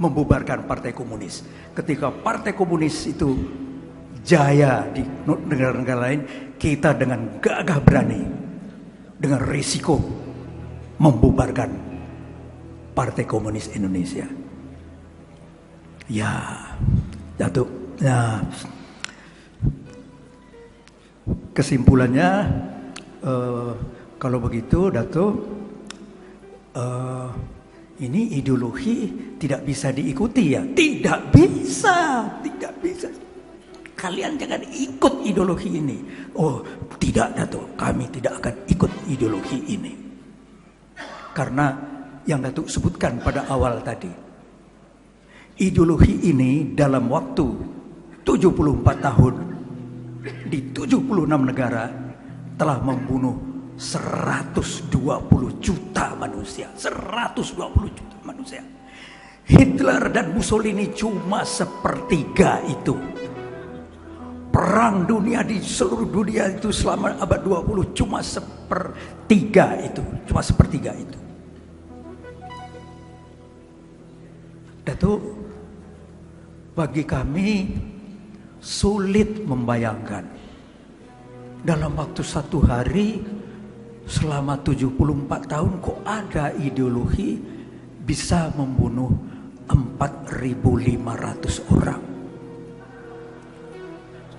S6: membubarkan partai komunis. Ketika partai komunis itu jaya di negara-negara lain, kita dengan gagah berani, dengan risiko membubarkan partai komunis Indonesia. Ya, Datuk. Nah, kesimpulannya, kalau begitu, Datuk, ini ideologi tidak bisa diikuti ya? Tidak bisa, tidak bisa. Kalian jangan ikut ideologi ini. Oh, tidak, Datuk, kami tidak akan ikut ideologi ini. Karena yang Datuk sebutkan pada awal tadi, ideologi ini dalam waktu 74 tahun di 76 negara telah membunuh 120 juta manusia. 120 juta manusia. Hitler dan Mussolini cuma sepertiga itu. Perang dunia di seluruh dunia itu selama abad 20 cuma sepertiga itu. Cuma sepertiga itu. Datuk, bagi kami sulit membayangkan dalam waktu 1 hari selama 74 tahun kok ada ideologi bisa membunuh 4.500 orang.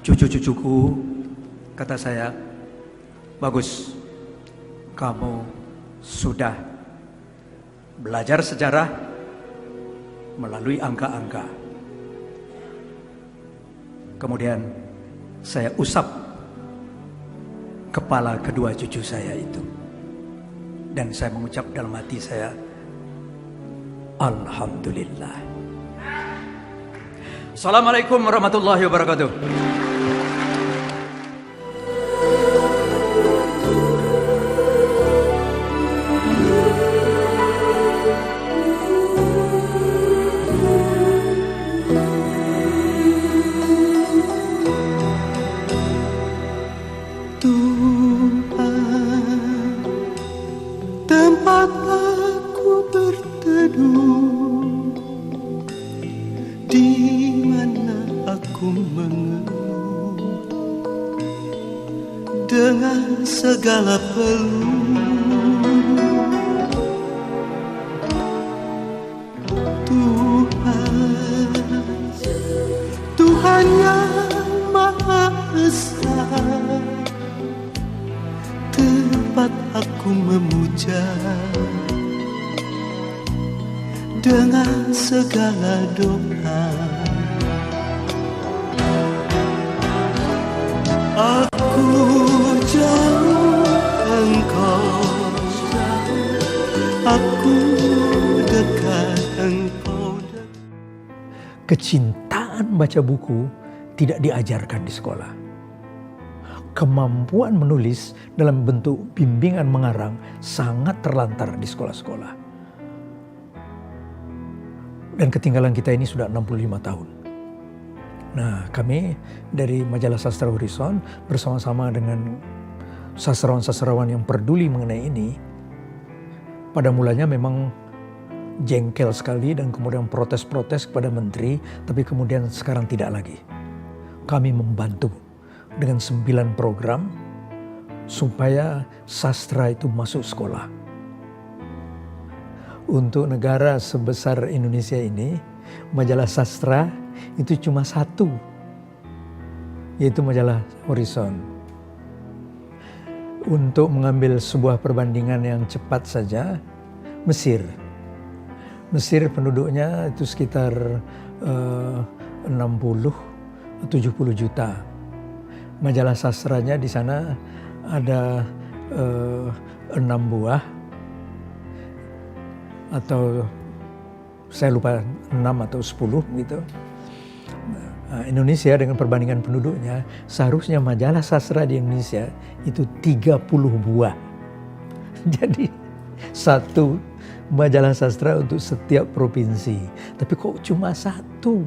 S6: Cucu-cucuku kata saya, bagus, kamu sudah belajar sejarah melalui angka-angka. Kemudian saya usap kepala kedua cucu saya itu. Dan saya mengucap dalam hati saya, Alhamdulillah. Assalamualaikum warahmatullahi wabarakatuh.
S7: Dengan segala peluh, Tuhan yang Maha Esa, tempat aku memuja dengan segala doa. Aku jauh, engkau jauh, aku dekat, engkau dekat.
S2: Kecintaan baca buku tidak diajarkan di sekolah. kemampuan menulis dalam bentuk bimbingan mengarang sangat terlantar di sekolah-sekolah. Dan ketinggalan kita ini sudah 65 tahun. Nah, kami dari Majalah Sastra Horizon bersama-sama dengan sastrawan-sastrawan yang peduli mengenai ini, pada mulanya memang jengkel sekali dan kemudian protes-protes kepada menteri, tapi kemudian sekarang tidak lagi. Kami membantu dengan 9 program supaya sastra itu masuk sekolah. Untuk negara sebesar Indonesia ini, majalah sastra itu cuma satu, yaitu Majalah Horizon. Untuk mengambil sebuah perbandingan yang cepat saja, Mesir penduduknya itu sekitar 60-70 juta. Majalah sastranya di sana ada 6 buah, atau saya lupa 6 atau 10 gitu. Nah, Indonesia dengan perbandingan penduduknya, seharusnya majalah sastra di Indonesia itu 30 buah. Jadi satu majalah sastra untuk setiap provinsi. Tapi kok cuma satu?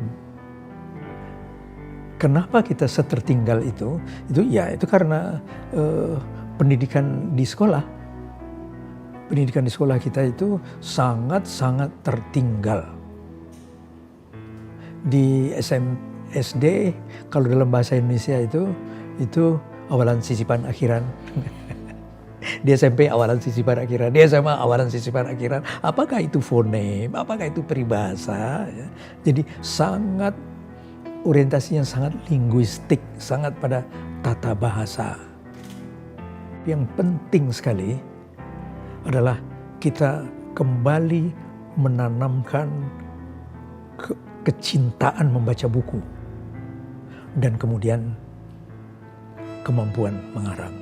S2: Kenapa kita setertinggal itu? Itu karena pendidikan di sekolah. Pendidikan di sekolah kita itu sangat-sangat tertinggal. Di SD, kalau dalam bahasa Indonesia itu awalan sisipan akhiran. Di SMP awalan sisipan akhiran, di SMA awalan sisipan akhiran. Apakah itu fonem? Apakah itu peribahasa? Jadi sangat orientasinya sangat linguistik, sangat pada tata bahasa. Yang penting sekali adalah kita kembali menanamkan kecintaan membaca buku dan kemudian kemampuan mengarang.